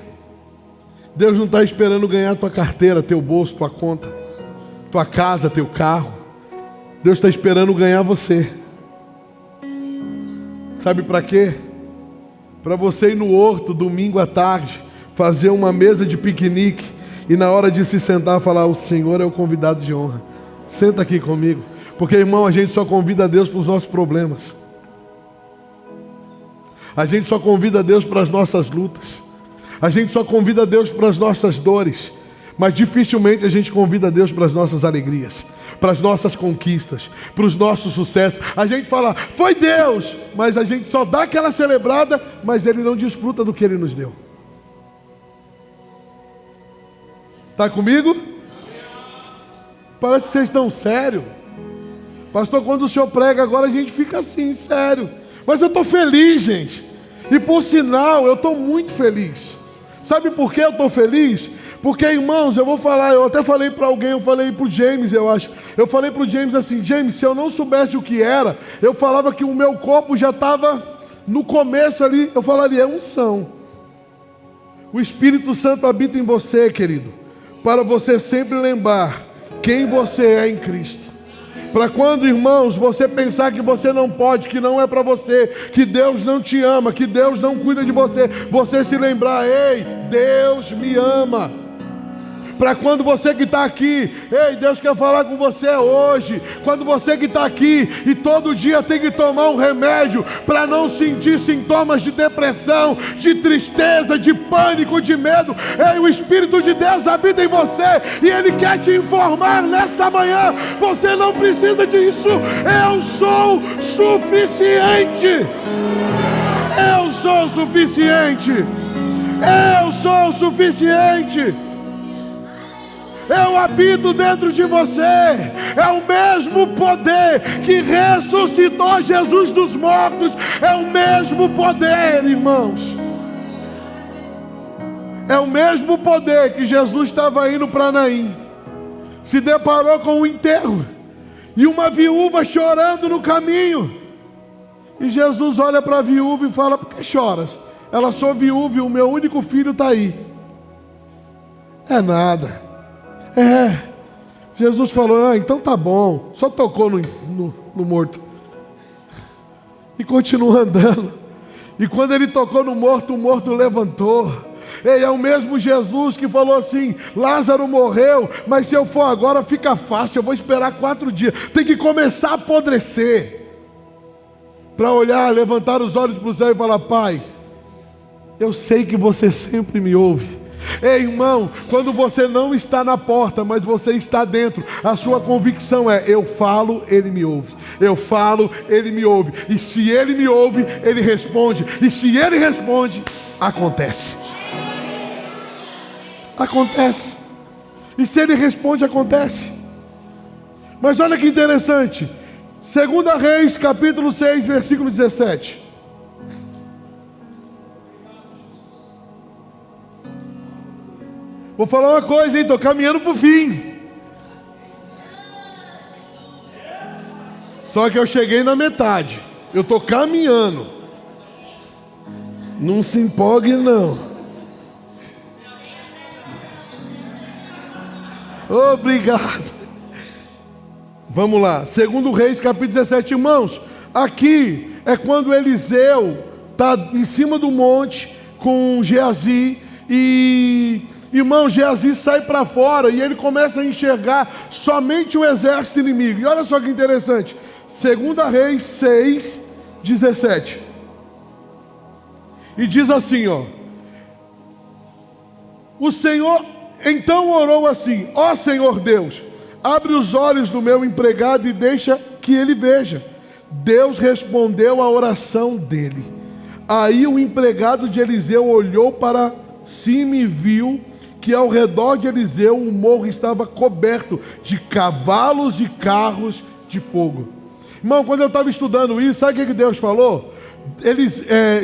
S1: Deus não está esperando ganhar tua carteira, teu bolso, tua conta, tua casa, teu carro. Deus está esperando ganhar você. Sabe para quê? Para você ir no horto domingo à tarde, fazer uma mesa de piquenique e na hora de se sentar falar: o Senhor é o convidado de honra. Senta aqui comigo. Porque, irmão, a gente só convida a Deus para os nossos problemas. A gente só convida a Deus para as nossas lutas. A gente só convida a Deus para as nossas dores, mas dificilmente a gente convida a Deus para as nossas alegrias, para as nossas conquistas, para os nossos sucessos. A gente fala: foi Deus, mas a gente só dá aquela celebrada, mas Ele não desfruta do que Ele nos deu. Está comigo? Parece que vocês estão sérios. Pastor, quando o senhor prega agora a gente fica assim, sério. Mas eu estou feliz, gente. E por sinal, eu estou muito feliz. Sabe por que eu estou feliz? Porque, irmãos, eu vou falar, eu até falei para alguém, eu falei para o James, eu acho. Eu falei para o James assim: James, se eu não soubesse o que era, eu falava que o meu corpo já estava no começo ali, eu falaria: é unção. O Espírito Santo habita em você, querido, para você sempre lembrar quem você é em Cristo. Para quando, irmãos, você pensar que você não pode, que não é para você, que Deus não te ama, que Deus não cuida de você, você se lembrar: ei, Deus me ama. Para quando você que está aqui, ei, Deus quer falar com você hoje. Quando você que está aqui e todo dia tem que tomar um remédio para não sentir sintomas de depressão, de tristeza, de pânico, de medo, ei, o Espírito de Deus habita em você e Ele quer te informar nessa manhã: você não precisa disso. Eu sou suficiente. Eu sou suficiente. Eu sou suficiente. Eu habito dentro de você. É o mesmo poder que ressuscitou Jesus dos mortos. É o mesmo poder, irmãos. É o mesmo poder que Jesus estava indo para Naim. Se deparou com um enterro e uma viúva chorando no caminho. E Jesus olha para a viúva e fala: por que choras? Ela: sou viúva e o meu único filho está aí. É nada. Jesus falou: ah, então tá bom. Só tocou no morto. E continua andando. E quando ele tocou no morto, o morto levantou. Ele é o mesmo Jesus que falou assim: Lázaro morreu, mas se eu for agora fica fácil, eu vou esperar 4 dias. Tem que começar a apodrecer, para olhar, levantar os olhos para o céu e falar: Pai, eu sei que você sempre me ouve. Ei, irmão, quando você não está na porta, mas você está dentro, a sua convicção é: eu falo, Ele me ouve. Eu falo, Ele me ouve. E se Ele me ouve, Ele responde. E se Ele responde, acontece. Acontece. E se Ele responde, acontece. Mas olha que interessante. 2 Reis, capítulo 6, versículo 17. Vou falar uma coisa, hein? Estou caminhando para o fim. Só que eu cheguei na metade. Eu estou caminhando. Não se empolgue, não. Obrigado. Vamos lá. 2 Reis, capítulo 17. Irmãos, aqui é quando Eliseu está em cima do monte com Geazi. E, irmão, Geazi sai para fora e ele começa a enxergar somente o exército inimigo. E olha só que interessante. 2 Reis 6, 17. E diz assim, ó: o Senhor então orou assim: ó Senhor Deus, abre os olhos do meu empregado e deixa que ele veja. Deus respondeu à oração dele. Aí o empregado de Eliseu olhou para cima e viu que ao redor de Eliseu o morro estava coberto de cavalos e carros de fogo. Irmão, quando eu estava estudando isso, sabe o que Deus falou?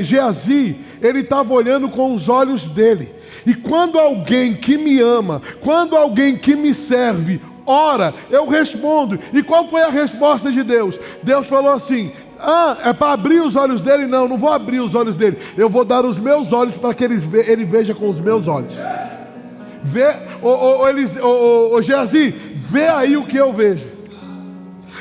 S1: Geazi, ele estava olhando com os olhos dele. E quando alguém que me ama, quando alguém que me serve, ora, eu respondo. E qual foi a resposta de Deus? Deus falou assim: é para abrir os olhos dele? Não, não vou abrir os olhos dele. Eu vou dar os meus olhos para que ele veja com os meus olhos. Geazi, vê aí o que eu vejo.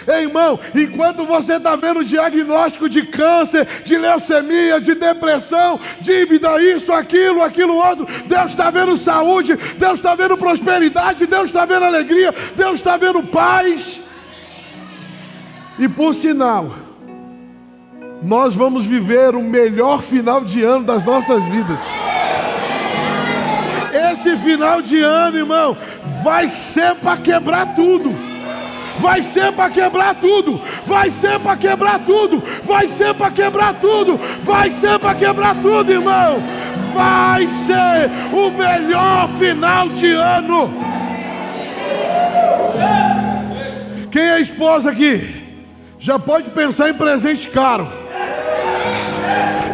S1: Ei, irmão, enquanto você está vendo diagnóstico de câncer, de leucemia, de depressão, dívida, isso, aquilo outro, Deus está vendo saúde, Deus está vendo prosperidade, Deus está vendo alegria, Deus está vendo paz. E por sinal, nós vamos viver o melhor final de ano das nossas vidas. Esse final de ano, irmão, vai ser para quebrar tudo. Vai ser para quebrar tudo. Vai ser para quebrar tudo. Vai ser para quebrar tudo. Vai ser para quebrar tudo, irmão. Vai ser o melhor final de ano. Quem é esposa aqui? Já pode pensar em presente caro.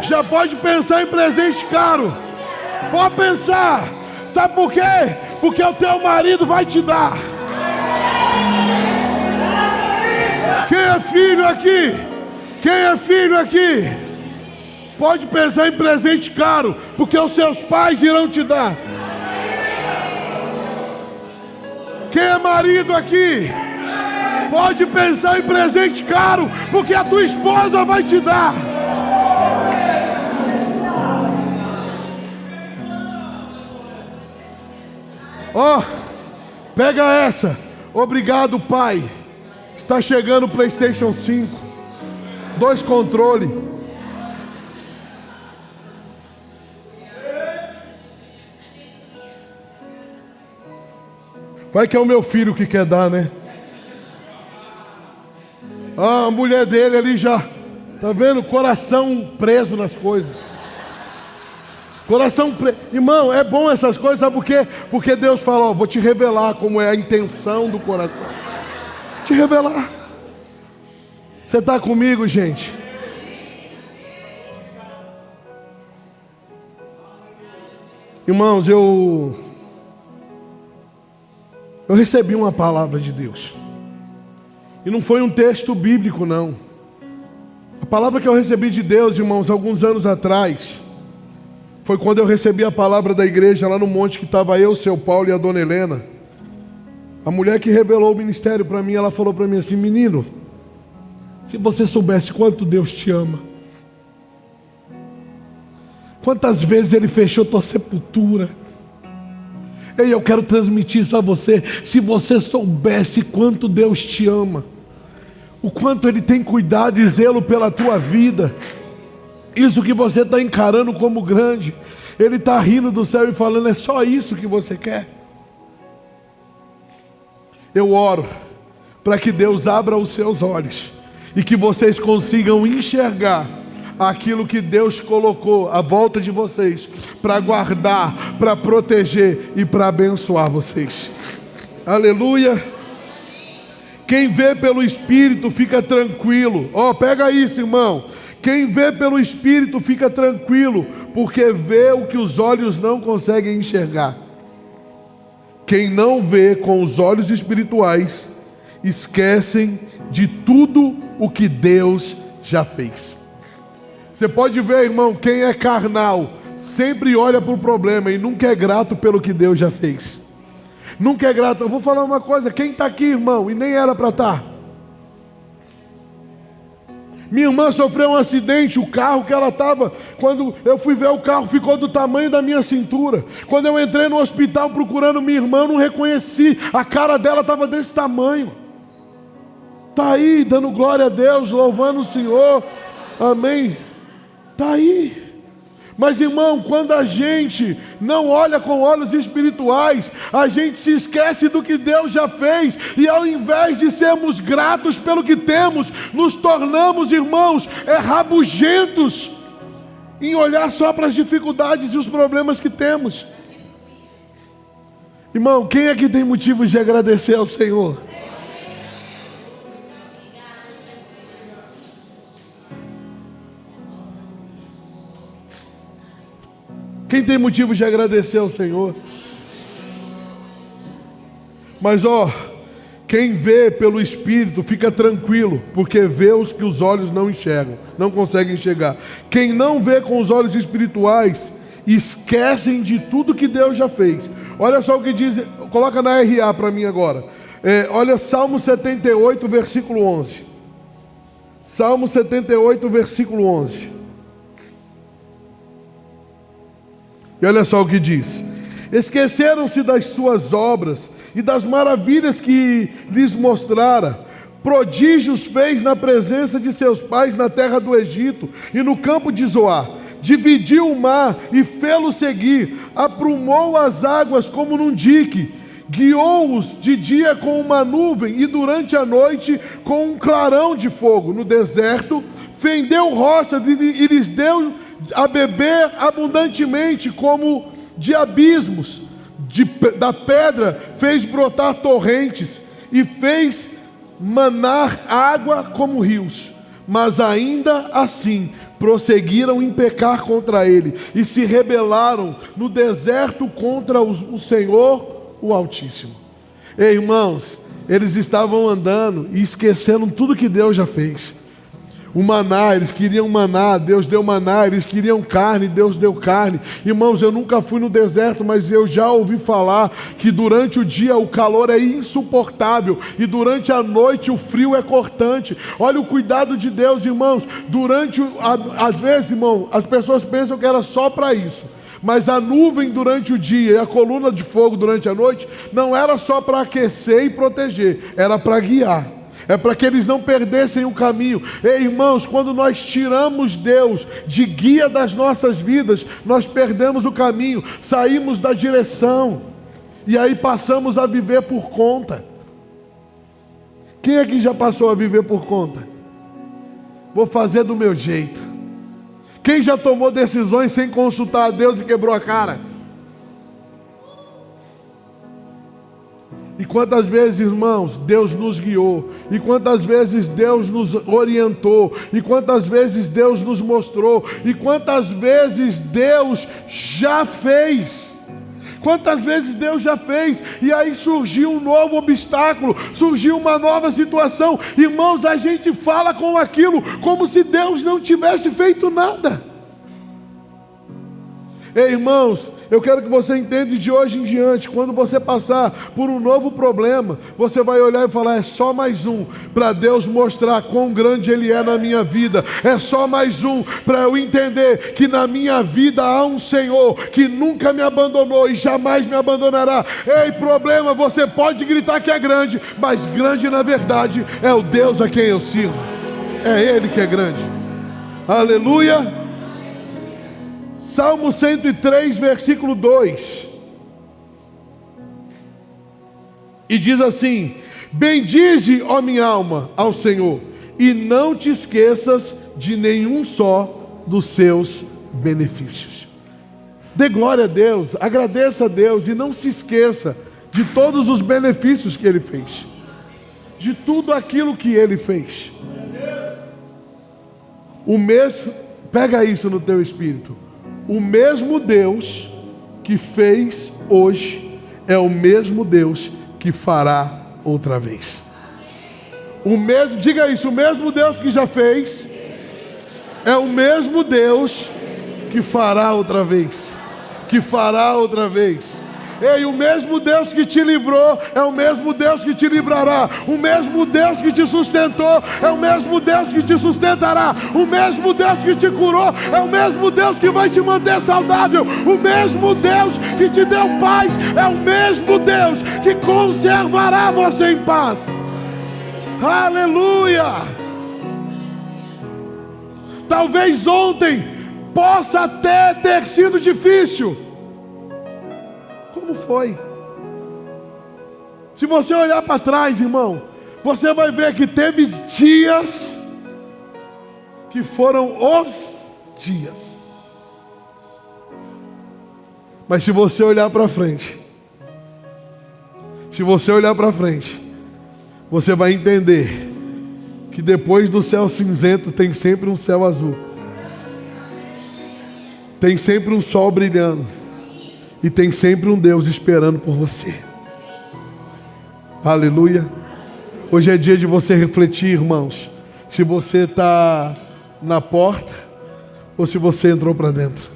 S1: Já pode pensar em presente caro. Pode pensar. Sabe por quê? Porque o teu marido vai te dar. Quem é filho aqui? Quem é filho aqui? Pode pensar em presente caro, porque os seus pais irão te dar. Quem é marido aqui? Pode pensar em presente caro, porque a tua esposa vai te dar. Ó, pega essa. Obrigado, pai. Está chegando o PlayStation 5. 2 controles. Vai que é o meu filho que quer dar, né? A mulher dele ali já, tá vendo? Coração preso nas coisas. Coração preso. Irmão, é bom essas coisas, sabe por quê? Porque Deus fala: ó, vou te revelar como é a intenção do coração. Te revelar. Você está comigo, gente? Irmãos, eu recebi uma palavra de Deus. E não foi um texto bíblico, não. A palavra que eu recebi de Deus, irmãos, alguns anos atrás, foi quando eu recebi a palavra da igreja lá no monte, que estava eu, o seu Paulo e a dona Helena. A mulher que revelou o ministério para mim, ela falou para mim assim: menino, se você soubesse quanto Deus te ama, quantas vezes Ele fechou tua sepultura. Ei, eu quero transmitir isso a você. Se você soubesse quanto Deus te ama, o quanto Ele tem cuidado e zelo pela tua vida, isso que você está encarando como grande, Ele está rindo do céu e falando: é só isso que você quer? Eu oro para que Deus abra os seus olhos e que vocês consigam enxergar aquilo que Deus colocou à volta de vocês para guardar, para proteger e para abençoar vocês. Aleluia. Quem vê pelo Espírito fica tranquilo. Pega isso, irmão. Quem vê pelo Espírito fica tranquilo, porque vê o que os olhos não conseguem enxergar. Quem não vê com os olhos espirituais esquecem de tudo o que Deus já fez. Você pode ver, irmão, quem é carnal sempre olha para o problema e nunca é grato pelo que Deus já fez. Nunca é grato. Eu vou falar uma coisa: quem está aqui, irmão, e nem era para estar? Minha irmã sofreu um acidente, o carro que ela estava, quando eu fui ver o carro, ficou do tamanho da minha cintura. Quando eu entrei no hospital procurando minha irmã, eu não reconheci, a cara dela estava desse tamanho. Está aí, dando glória a Deus, louvando o Senhor, amém. Está aí. Mas, irmão, quando a gente não olha com olhos espirituais, a gente se esquece do que Deus já fez, e ao invés de sermos gratos pelo que temos, nos tornamos, irmãos, rabugentos em olhar só para as dificuldades e os problemas que temos. Irmão, quem aqui tem motivos de agradecer ao Senhor? Quem tem motivo de agradecer ao Senhor? Mas quem vê pelo Espírito fica tranquilo, porque vê os que os olhos não enxergam, não conseguem enxergar. Quem não vê com os olhos espirituais, esquecem de tudo que Deus já fez. Olha só o que diz, coloca na RA para mim agora. Olha Salmo 78, versículo 11. Salmo 78, versículo 11. E olha só o que diz: esqueceram-se das suas obras e das maravilhas que lhes mostrara. Prodígios fez na presença de seus pais na terra do Egito e no campo de Zoar. Dividiu o mar e fê-lo seguir. Aprumou as águas como num dique. Guiou-os de dia com uma nuvem e durante a noite com um clarão de fogo. No deserto fendeu rochas e lhes deu a beber abundantemente, como de abismos. Da pedra fez brotar torrentes e fez manar água como rios. Mas ainda assim prosseguiram em pecar contra ele e se rebelaram no deserto contra o Senhor, o Altíssimo. Ei, irmãos, eles estavam andando e esquecendo tudo que Deus já fez. O maná, eles queriam maná, Deus deu maná. Eles queriam carne, Deus deu carne. Irmãos, eu nunca fui no deserto, mas eu já ouvi falar que durante o dia o calor é insuportável e durante a noite o frio é cortante. Olha o cuidado de Deus, irmãos. Às vezes, irmão, as pessoas pensam que era só para isso. Mas a nuvem durante o dia e a coluna de fogo durante a noite não era só para aquecer e proteger, era para guiar. É para que eles não perdessem o caminho. Ei, irmãos, quando nós tiramos Deus de guia das nossas vidas, nós perdemos o caminho, saímos da direção, e aí passamos a viver por conta. Quem aqui já passou a viver por conta? Vou fazer do meu jeito. Quem já tomou decisões sem consultar a Deus e quebrou a cara? E quantas vezes, irmãos, Deus nos guiou, e quantas vezes Deus nos orientou, e quantas vezes Deus nos mostrou, e quantas vezes Deus já fez. Quantas vezes Deus já fez, e aí surgiu um novo obstáculo, surgiu uma nova situação. Irmãos, a gente fala com aquilo como se Deus não tivesse feito nada. Ei, irmãos, eu quero que você entenda de hoje em diante, quando você passar por um novo problema, você vai olhar e falar: é só mais um, para Deus mostrar quão grande Ele é na minha vida. É só mais um, para eu entender que na minha vida há um Senhor que nunca me abandonou e jamais me abandonará. Ei, problema, você pode gritar que é grande, mas grande na verdade é o Deus a quem eu sirvo. É Ele que é grande. Aleluia. Salmo 103, versículo 2. E diz assim: bendize, ó minha alma, ao Senhor, e não te esqueças de nenhum só dos seus benefícios. Dê glória a Deus, agradeça a Deus e não se esqueça de todos os benefícios que Ele fez, de tudo aquilo que Ele fez. O mesmo, pega isso no teu espírito, o mesmo Deus que fez hoje é o mesmo Deus que fará outra vez. O mesmo, diga isso, o mesmo Deus que já fez é o mesmo Deus que fará outra vez. Que fará outra vez. Ei, o mesmo Deus que te livrou é o mesmo Deus que te livrará. O mesmo Deus que te sustentou é o mesmo Deus que te sustentará. O mesmo Deus que te curou é o mesmo Deus que vai te manter saudável. O mesmo Deus que te deu paz é o mesmo Deus que conservará você em paz. Aleluia! Talvez ontem possa até ter sido difícil. Como foi? Se você olhar para trás, irmão, você vai ver que teve dias que foram os dias. Mas se você olhar para frente, você vai entender que depois do céu cinzento tem sempre um céu azul. Tem sempre um sol brilhando. E tem sempre um Deus esperando por você. Aleluia. Hoje é dia de você refletir, irmãos, se você está na porta ou se você entrou para dentro.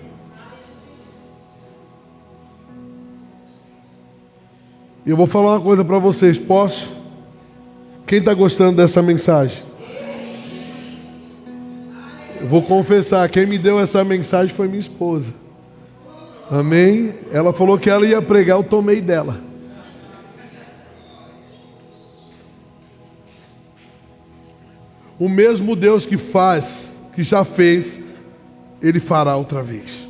S1: E eu vou falar uma coisa para vocês, posso? Quem está gostando dessa mensagem? Eu vou confessar, quem me deu essa mensagem foi minha esposa. Amém? Ela falou que ela ia pregar, eu tomei dela. O mesmo Deus que faz, que já fez, Ele fará outra vez.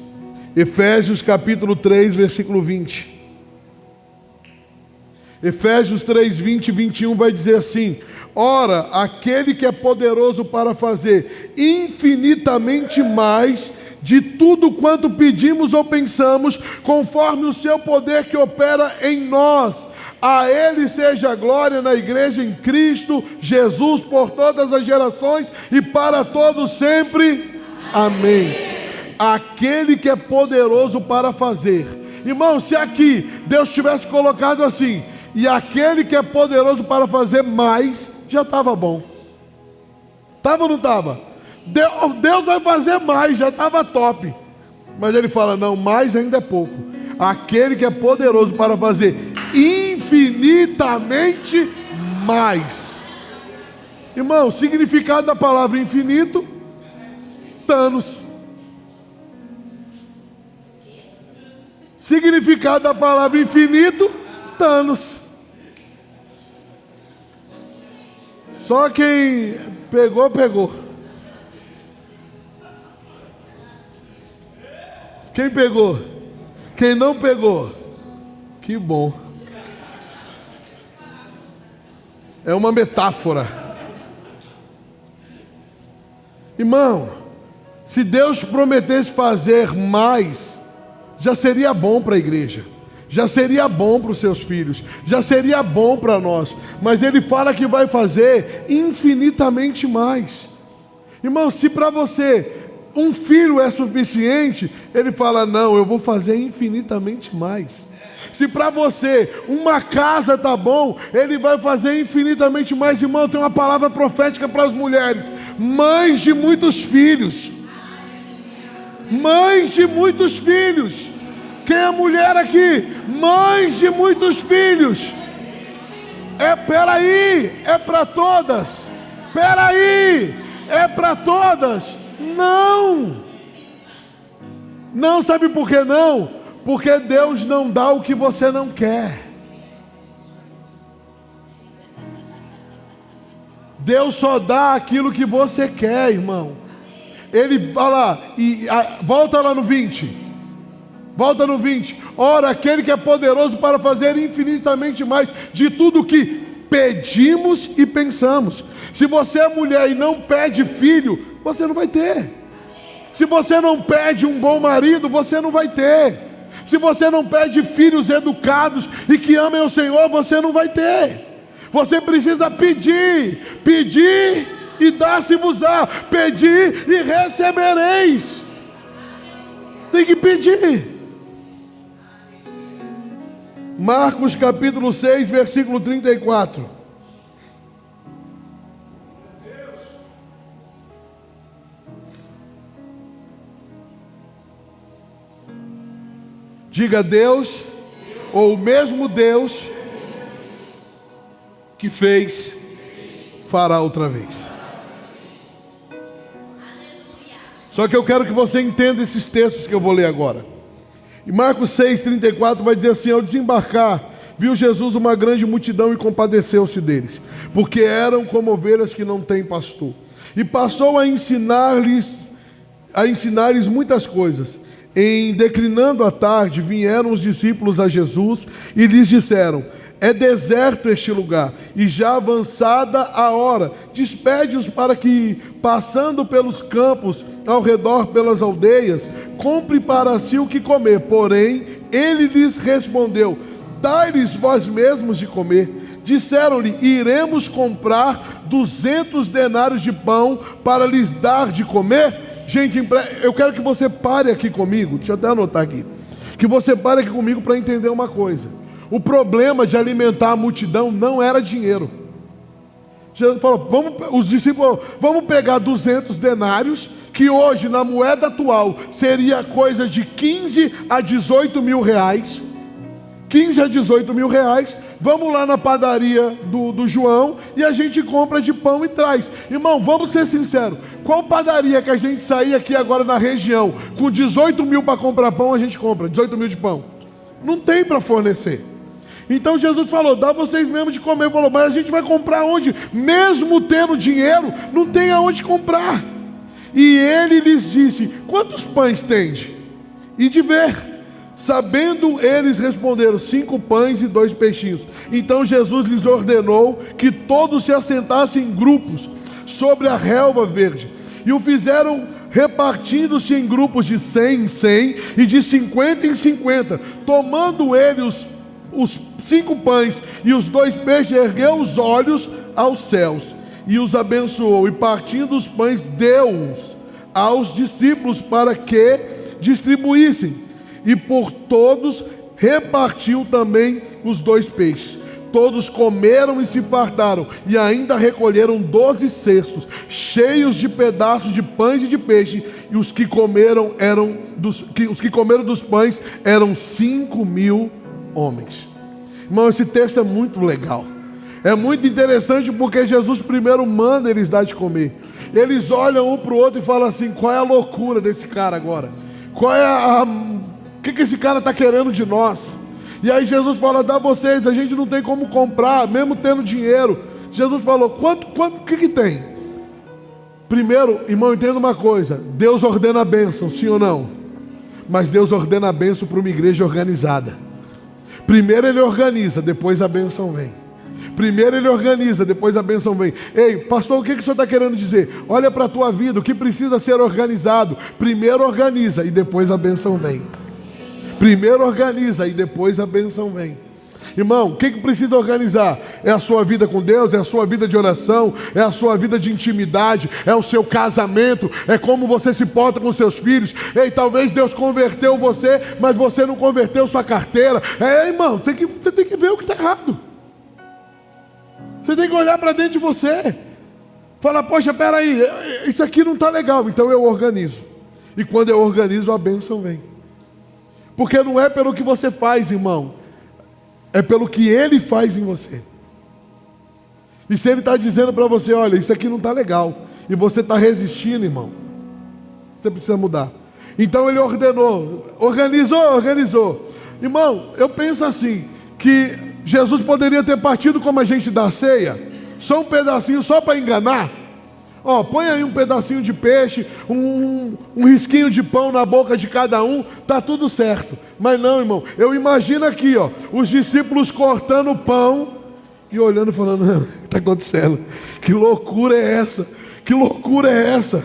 S1: Efésios capítulo 3, versículo 20. Efésios 3, 20 e 21 vai dizer assim: ora, aquele que é poderoso para fazer infinitamente mais de tudo quanto pedimos ou pensamos, conforme o seu poder que opera em nós. A Ele seja a glória na igreja em Cristo Jesus por todas as gerações e para todos sempre. Amém. Aquele que é poderoso para fazer. Irmão, se aqui Deus tivesse colocado assim: e aquele que é poderoso para fazer mais, já estava bom. Estava ou não estava? Deus vai fazer mais, já estava top. Mas Ele fala: não, mais ainda é pouco. Aquele que é poderoso para fazer infinitamente mais. Irmão, o significado da palavra infinito: Thanos. Significado da palavra infinito: Thanos. Só quem pegou, pegou. Quem pegou? Quem não pegou? Que bom. É uma metáfora. Irmão, se Deus prometesse fazer mais, já seria bom para a igreja, já seria bom para os seus filhos, já seria bom para nós. Mas Ele fala que vai fazer infinitamente mais. Irmão, se para você um filho é suficiente, Ele fala: não, eu vou fazer infinitamente mais. Se para você uma casa está bom, Ele vai fazer infinitamente mais. Irmão, tem uma palavra profética para as mulheres: mães de muitos filhos. Mães de muitos filhos. Quem é mulher aqui? Mães de muitos filhos. Peraí, é para todas. Peraí, é para todas. Não. Não, sabe por que não? Porque Deus não dá o que você não quer. Deus só dá aquilo que você quer, irmão. Ele fala, volta lá no 20. Volta no 20. Ora, aquele que é poderoso para fazer infinitamente mais de tudo que pedimos e pensamos. Se você é mulher e não pede filho, você não vai ter. Se você não pede um bom marido, você não vai ter. Se você não pede filhos educados e que amem o Senhor, você não vai ter. Você precisa pedir e dar-se-vos-á, pedir e recebereis. Tem que pedir. Marcos capítulo 6, versículo 34. Diga Deus, ou o mesmo Deus que fez, fará outra vez. Só que eu quero que você entenda esses textos que eu vou ler agora. Em Marcos 6, 34 vai dizer assim: ao desembarcar, viu Jesus uma grande multidão e compadeceu-se deles, porque eram como ovelhas que não têm pastor. E passou a ensinar-lhes muitas coisas. Em declinando a tarde, vieram os discípulos a Jesus e lhes disseram: é deserto este lugar, e já avançada a hora, despede-os para que, passando pelos campos, ao redor pelas aldeias, compre para si o que comer. Porém, ele lhes respondeu: dai-lhes vós mesmos de comer. Disseram-lhe: iremos comprar 200 denários de pão para lhes dar de comer? Gente, eu quero que você pare aqui comigo, deixa eu até anotar aqui, que você pare aqui comigo para entender uma coisa. O problema de alimentar a multidão não era dinheiro. Jesus falou, os discípulos falaram, vamos pegar 200 denários, que hoje na moeda atual seria coisa de 15 a 18 mil reais. 15 a 18 mil reais, vamos lá na padaria do João e a gente compra de pão e traz. Irmão, vamos ser sinceros, qual padaria que a gente sair aqui agora na região com 18 mil para comprar pão, a gente compra 18 mil de pão? Não tem para fornecer. Então Jesus falou, dá vocês mesmo de comer. Falou, mas a gente vai comprar onde? Mesmo tendo dinheiro, não tem aonde comprar. E ele lhes disse, quantos pães tende? E de ver. Sabendo eles, responderam, 5 pães e 2 peixinhos. Então Jesus lhes ordenou que todos se assentassem em grupos sobre a relva verde. E o fizeram repartindo-se em grupos de 100 em 100 e de 50 em 50. Tomando ele os 5 pães e os 2 peixes, ergueu os olhos aos céus e os abençoou. E partindo os pães, deu-os aos discípulos para que distribuíssem. E por todos repartiu também os 2 peixes. Todos comeram e se fartaram, e ainda recolheram 12 cestos, cheios de pedaços de pães e de peixe. E os que comeram dos pães eram 5.000 homens. Irmão, esse texto é muito legal. É muito interessante porque Jesus primeiro manda eles dar de comer. Eles olham um para o outro e falam assim, qual é a loucura desse cara agora? Qual é o que esse cara está querendo de nós? E aí Jesus fala, dá vocês, a gente não tem como comprar, mesmo tendo dinheiro. Jesus falou, o que tem? Primeiro, irmão, entenda uma coisa, Deus ordena a bênção, sim ou não? Mas Deus ordena a bênção para uma igreja organizada. Primeiro ele organiza, depois a bênção vem. Primeiro ele organiza, depois a bênção vem. Ei, pastor, o que o senhor está querendo dizer? Olha para a tua vida, o que precisa ser organizado. Primeiro organiza e depois a bênção vem. Primeiro organiza e depois a bênção vem. Irmão, o que precisa organizar? É a sua vida com Deus, é a sua vida de oração, é a sua vida de intimidade, é o seu casamento, é como você se porta com seus filhos. Ei, talvez Deus converteu você, mas você não converteu sua carteira. Irmão, você tem que ver o que está errado. Você tem que olhar para dentro de você. Falar, poxa, peraí, isso aqui não está legal, então eu organizo. E quando eu organizo, a bênção vem. Porque não é pelo que você faz, irmão, é pelo que Ele faz em você. E se Ele está dizendo para você, olha, isso aqui não está legal, e você está resistindo, irmão, você precisa mudar. Então Ele organizou. Irmão, eu penso assim, que Jesus poderia ter partido como a gente dá ceia, só um pedacinho, só para enganar. Ó, põe aí um pedacinho de peixe, um risquinho de pão na boca de cada um, tá tudo certo. Mas não, irmão, eu imagino aqui, ó, os discípulos cortando o pão e olhando e falando: o que está acontecendo? Que loucura é essa? Que loucura é essa?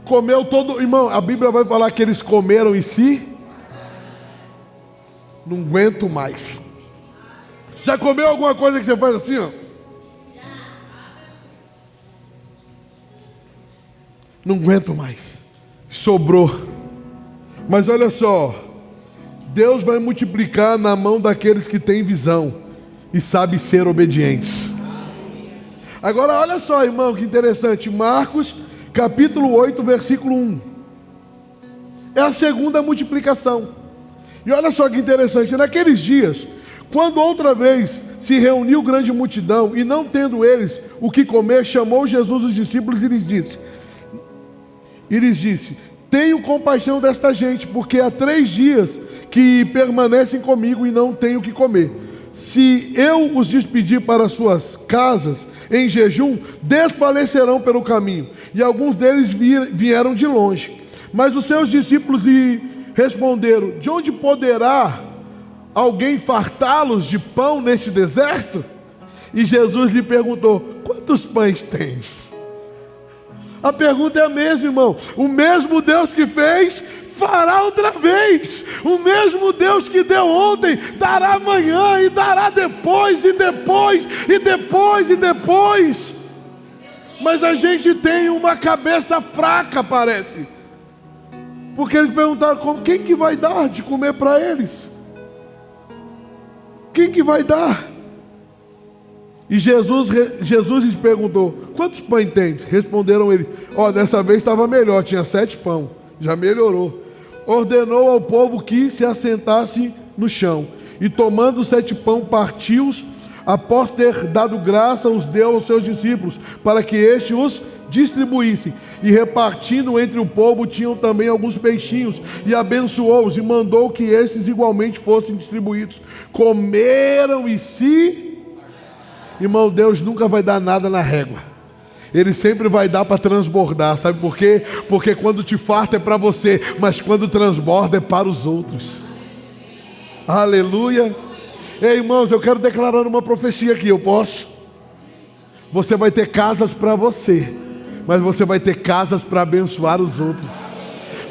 S1: Comeu todo, irmão, a Bíblia vai falar que eles comeram e se não aguento mais. Já comeu alguma coisa que você faz assim, ó? Não aguento mais. Sobrou. Mas olha só, Deus vai multiplicar na mão daqueles que têm visão e sabem ser obedientes. Agora olha só, irmão, que interessante. Marcos capítulo 8, versículo 1. É a segunda multiplicação. E olha só que interessante. Naqueles dias, quando outra vez se reuniu grande multidão, e não tendo eles o que comer, chamou Jesus os discípulos e lhes disse: tenho compaixão desta gente, porque há 3 dias que permanecem comigo e não tenho o que comer. Se eu os despedir para suas casas em jejum, desfalecerão pelo caminho. E alguns deles vieram de longe. Mas os seus discípulos lhe responderam: de onde poderá alguém fartá-los de pão neste deserto? E Jesus lhe perguntou: quantos pães tens? A pergunta é a mesma, irmão. O mesmo Deus que fez, fará outra vez. O mesmo Deus que deu ontem, dará amanhã, e dará depois, e depois, e depois, e depois. Mas a gente tem uma cabeça fraca, parece. Porque eles perguntaram: quem que vai dar de comer para eles? Quem que vai dar? E Jesus lhes perguntou: quantos pães tens? Responderam eles: dessa vez estava melhor, tinha 7 pães, já melhorou. Ordenou ao povo que se assentasse no chão, e tomando 7 pães, partiu-os, após ter dado graça, os deu aos seus discípulos, para que estes os distribuíssem. E repartindo entre o povo, tinham também alguns peixinhos, e abençoou-os, e mandou que estes igualmente fossem distribuídos. Comeram e se... Irmão, Deus nunca vai dar nada na régua. Ele sempre vai dar para transbordar. Sabe por quê? Porque quando te farta é para você, mas quando transborda é para os outros. Aleluia. Ei, irmãos, eu quero declarar uma profecia aqui, eu posso? Você vai ter casas para você, mas você vai ter casas para abençoar os outros.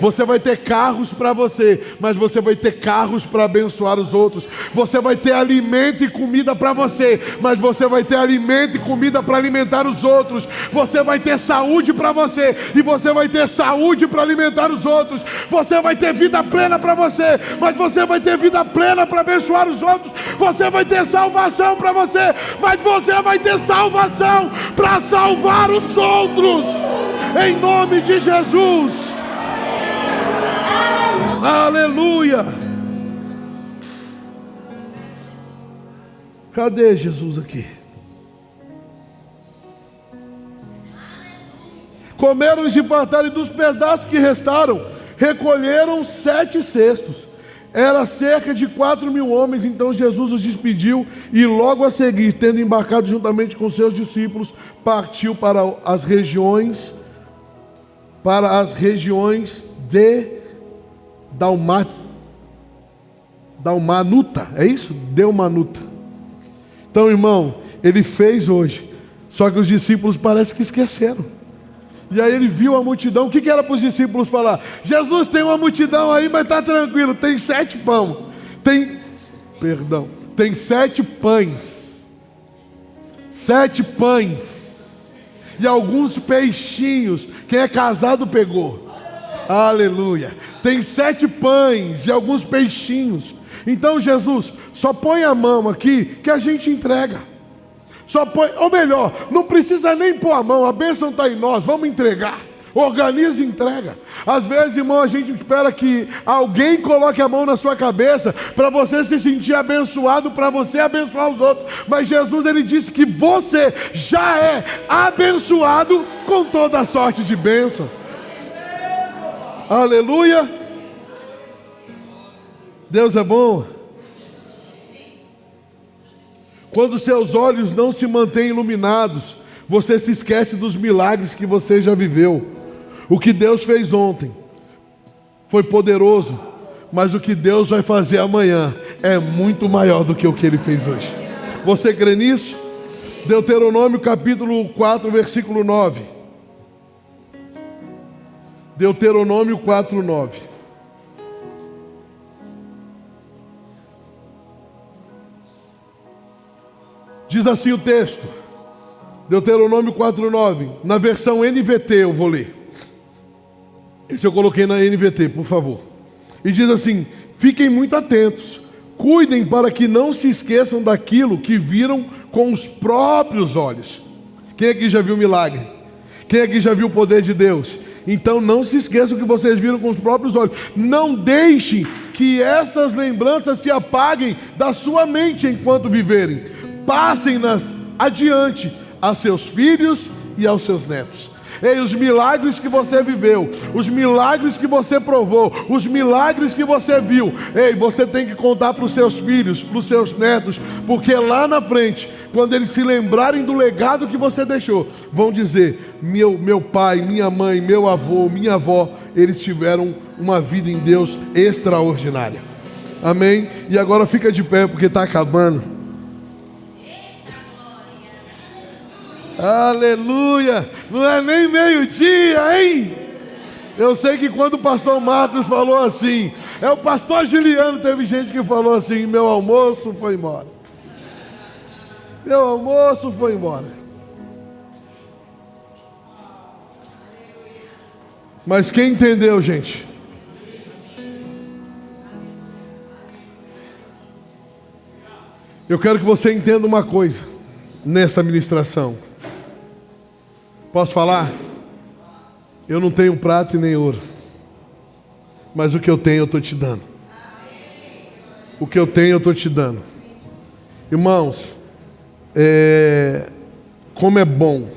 S1: Você vai ter carros para você, mas você vai ter carros para abençoar os outros. Você vai ter alimento e comida para você, mas você vai ter alimento e comida para alimentar os outros. Você vai ter saúde para você, e você vai ter saúde para alimentar os outros. Você vai ter vida plena para você, mas você vai ter vida plena para abençoar os outros. Você vai ter salvação para você, mas você vai ter salvação para salvar os outros. Em nome de Jesus. Aleluia! Cadê Jesus aqui? Comeram e se fartaram, e dos pedaços que restaram, recolheram 7 cestos. Era cerca de 4.000 homens. Então Jesus os despediu, e logo a seguir, tendo embarcado juntamente com seus discípulos, partiu para as regiões de Dalmanuta, é isso? Dalmanuta. Então, irmão, ele fez hoje, só que os discípulos parece que esqueceram. E aí ele viu a multidão. O que era para os discípulos falar? Jesus, tem uma multidão aí, mas está tranquilo, tem 7 pães, tem 7 pães, 7 pães e alguns peixinhos. Quem é casado pegou. Aleluia. Tem 7 pães e alguns peixinhos. Então Jesus, só põe a mão aqui que a gente entrega. Só põe, ou melhor, não precisa nem pôr a mão, a bênção está em nós, vamos entregar. Organiza e entrega. Às vezes, irmão, a gente espera que alguém coloque a mão na sua cabeça para você se sentir abençoado, para você abençoar os outros. Mas Jesus, ele disse que você já é abençoado com toda a sorte de bênção. Aleluia. Deus é bom. Quando seus olhos não se mantêm iluminados Você se esquece dos milagres que você já viveu. O que Deus fez ontem foi poderoso, mas o que Deus vai fazer amanhã é muito maior do que o que Ele fez hoje. Você crê nisso? Deuteronômio capítulo 4, versículo 9. Deuteronômio 4, 9. Diz assim o texto, Deuteronômio 4, 9. Na versão NVT eu vou ler. Esse eu coloquei na NVT, por favor. E diz assim: fiquem muito atentos, cuidem para que não se esqueçam daquilo que viram com os próprios olhos. Quem aqui já viu milagre? Quem aqui já viu o poder de Deus? Então não se esqueçam que vocês viram com os próprios olhos. Não deixem que essas lembranças se apaguem da sua mente enquanto viverem. Passem-nas adiante a seus filhos e aos seus netos. Ei, os milagres que você viveu, os milagres que você provou, os milagres que você viu, ei, você tem que contar para os seus filhos, para os seus netos, porque lá na frente, quando eles se lembrarem do legado que você deixou, vão dizer: meu pai, minha mãe, meu avô, minha avó, eles tiveram uma vida em Deus extraordinária. Amém? E agora fica de pé porque está acabando. Aleluia! Não é nem meio-dia, hein? Eu sei que quando o pastor Marcos falou assim, o pastor Juliano, teve gente que falou assim: meu almoço foi embora. Meu almoço foi embora. Mas quem entendeu, gente? Eu quero que você entenda uma coisa nessa ministração. Posso falar? Eu não tenho prata e nem ouro, mas o que eu tenho eu estou te dando. O que eu tenho eu estou te dando. Irmãos, como é bom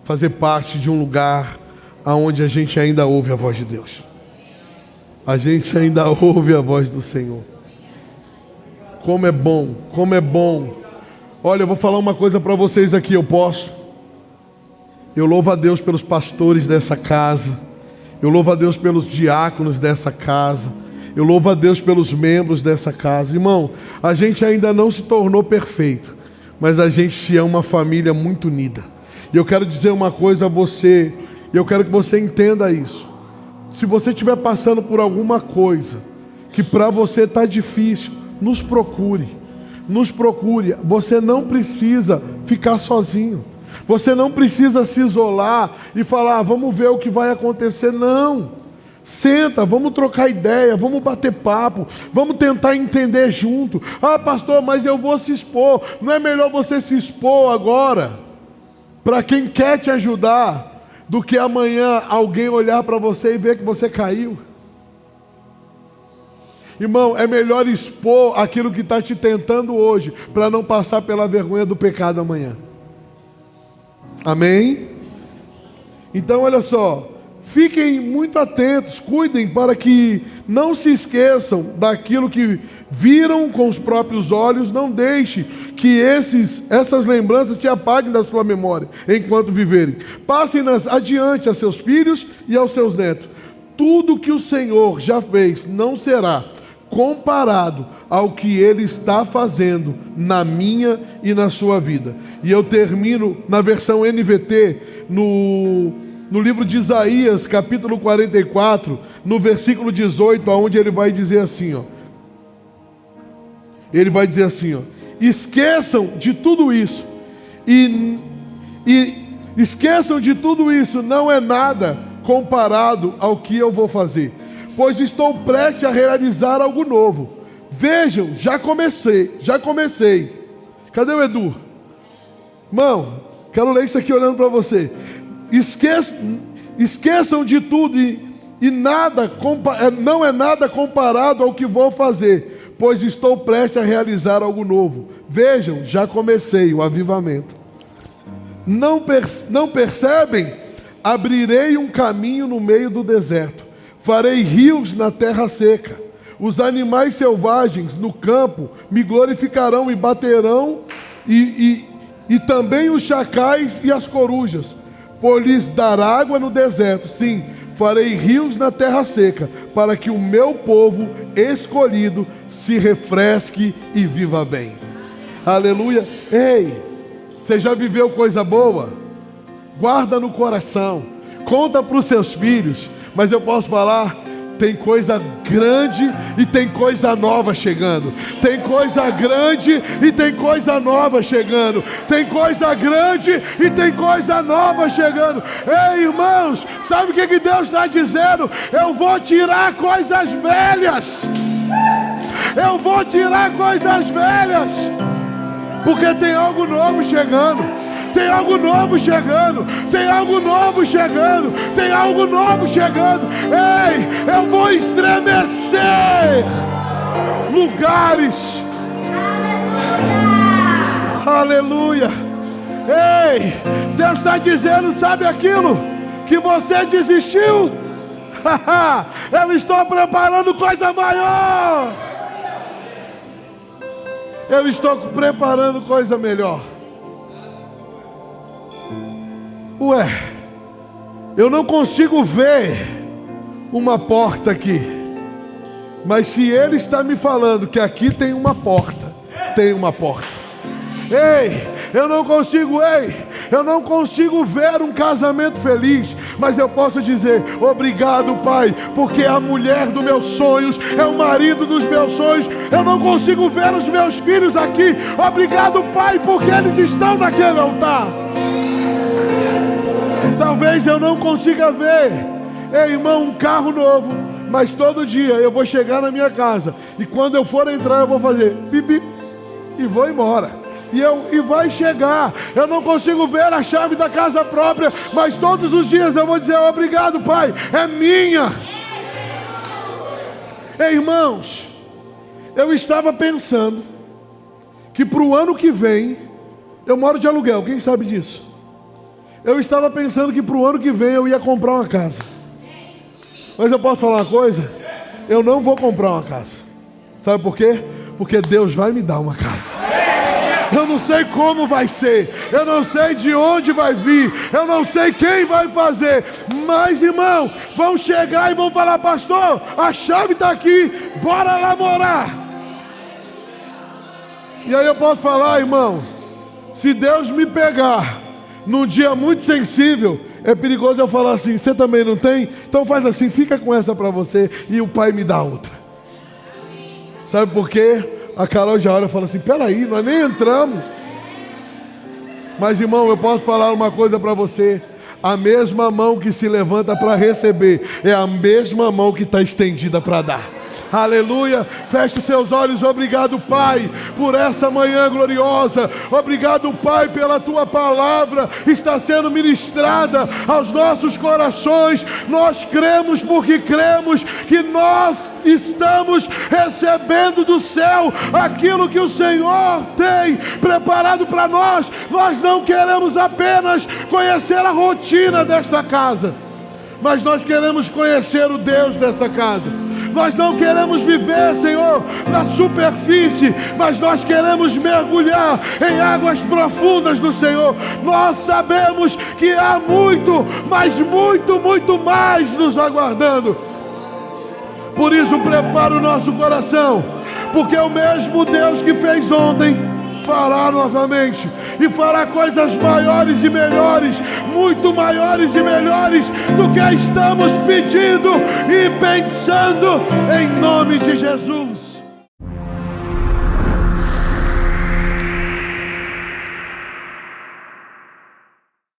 S1: fazer parte de um lugar onde a gente ainda ouve a voz de Deus. A gente ainda ouve a voz do Senhor. Como é bom, como é bom. Olha, eu vou falar uma coisa para vocês aqui, eu posso? Eu louvo a Deus pelos pastores dessa casa. Eu louvo a Deus pelos diáconos dessa casa. Eu louvo a Deus pelos membros dessa casa. Irmão, a gente ainda não se tornou perfeito, mas a gente é uma família muito unida. E eu quero dizer uma coisa a você, e eu quero que você entenda isso. Se você estiver passando por alguma coisa que para você está difícil, nos procure. Nos procure. Você não precisa ficar sozinho. Você não precisa se isolar e falar: vamos ver o que vai acontecer. Não. Senta, vamos trocar ideia, vamos bater papo, vamos tentar entender junto. Ah, pastor, mas eu vou se expor. Não é melhor você se expor agora para quem quer te ajudar do que amanhã alguém olhar para você e ver que você caiu? Irmão, é melhor expor aquilo que está te tentando hoje, para não passar pela vergonha do pecado amanhã. Amém? Então olha só, fiquem muito atentos, cuidem para que não se esqueçam daquilo que viram com os próprios olhos. Não deixe que essas lembranças te apaguem da sua memória enquanto viverem. Passem-nas adiante a seus filhos e aos seus netos. Tudo que o Senhor já fez não será comparado ao que Ele está fazendo na minha e na sua vida. E eu termino na versão NVT, no livro de Isaías, capítulo 44, no versículo 18, onde ele vai dizer assim, ó. Ele vai dizer assim, ó: esqueçam de tudo isso, e esqueçam de tudo isso, não é nada comparado ao que eu vou fazer, pois estou prestes a realizar algo novo. Vejam, já comecei. Cadê o Edu? Irmão, quero ler isso aqui olhando para você. Esqueçam de tudo e nada, não é nada comparado ao que vou fazer, pois estou prestes a realizar algo novo. Vejam, já comecei o avivamento. Não percebem? Abrirei um caminho no meio do deserto, farei rios na terra seca. Os animais selvagens no campo me glorificarão e baterão e também os chacais e as corujas, por lhes dar água no deserto. Sim, farei rios na terra seca, para que o meu povo escolhido se refresque e viva bem. Aleluia. Ei, você já viveu coisa boa? Guarda no coração, conta para os seus filhos. Mas eu posso falar, tem coisa grande e tem coisa nova chegando. Tem coisa grande e tem coisa nova chegando. Tem coisa grande e tem coisa nova chegando. Ei, irmãos, sabe o que Deus está dizendo? Eu vou tirar coisas velhas. Eu vou tirar coisas velhas, porque tem algo novo chegando. Tem algo novo chegando. Tem algo novo chegando. Tem algo novo chegando. Ei, eu vou estremecer lugares. Aleluia. Ei, Deus está dizendo, sabe aquilo que você desistiu? Eu estou preparando coisa maior. Eu estou preparando coisa melhor. Ué, eu não consigo ver uma porta aqui, mas se Ele está me falando que aqui tem uma porta, tem uma porta. Ei, eu não consigo ver um casamento feliz, mas eu posso dizer, obrigado, Pai, porque a mulher dos meus sonhos é o marido dos meus sonhos. Eu não consigo ver os meus filhos aqui, obrigado, Pai, porque eles estão naquele altar. Talvez eu não consiga ver, ei, irmão, um carro novo, mas todo dia eu vou chegar na minha casa, e quando eu for entrar eu vou fazer bip, e vou embora. E vai chegar. Eu não consigo ver a chave da casa própria, mas todos os dias eu vou dizer, obrigado, Pai, é minha. Ei, irmãos, eu estava pensando que para o ano que vem, eu moro de aluguel, quem sabe disso? Eu estava pensando que para o ano que vem eu ia comprar uma casa. Mas eu posso falar uma coisa? Eu não vou comprar uma casa. Sabe por quê? Porque Deus vai me dar uma casa. Eu não sei como vai ser, eu não sei de onde vai vir, eu não sei quem vai fazer, mas, irmão, vão chegar e vão falar, pastor, a chave está aqui, bora lá morar. E aí eu posso falar, irmão, se Deus me pegar num dia muito sensível, é perigoso eu falar assim, você também não tem? Então faz assim, fica com essa para você e o Pai me dá outra. Sabe por quê? A Carol já olha e fala assim, peraí, nós nem entramos. Mas, irmão, eu posso falar uma coisa para você. A mesma mão que se levanta para receber é a mesma mão que está estendida para dar. Aleluia, feche seus olhos. Obrigado, Pai, por essa manhã gloriosa. Obrigado, Pai, pela Tua palavra está sendo ministrada aos nossos corações. Nós cremos porque cremos que nós estamos recebendo do céu aquilo que o Senhor tem preparado para nós. Nós não queremos apenas conhecer a rotina desta casa, mas nós queremos conhecer o Deus dessa casa. Nós não queremos viver, Senhor, na superfície, mas nós queremos mergulhar em águas profundas do Senhor. Nós sabemos que há muito, mas muito, muito mais nos aguardando. Por isso, prepara o nosso coração, porque o mesmo Deus que fez ontem fará novamente, e fará coisas maiores e melhores, muito maiores e melhores do que estamos pedindo e pensando, em nome de Jesus.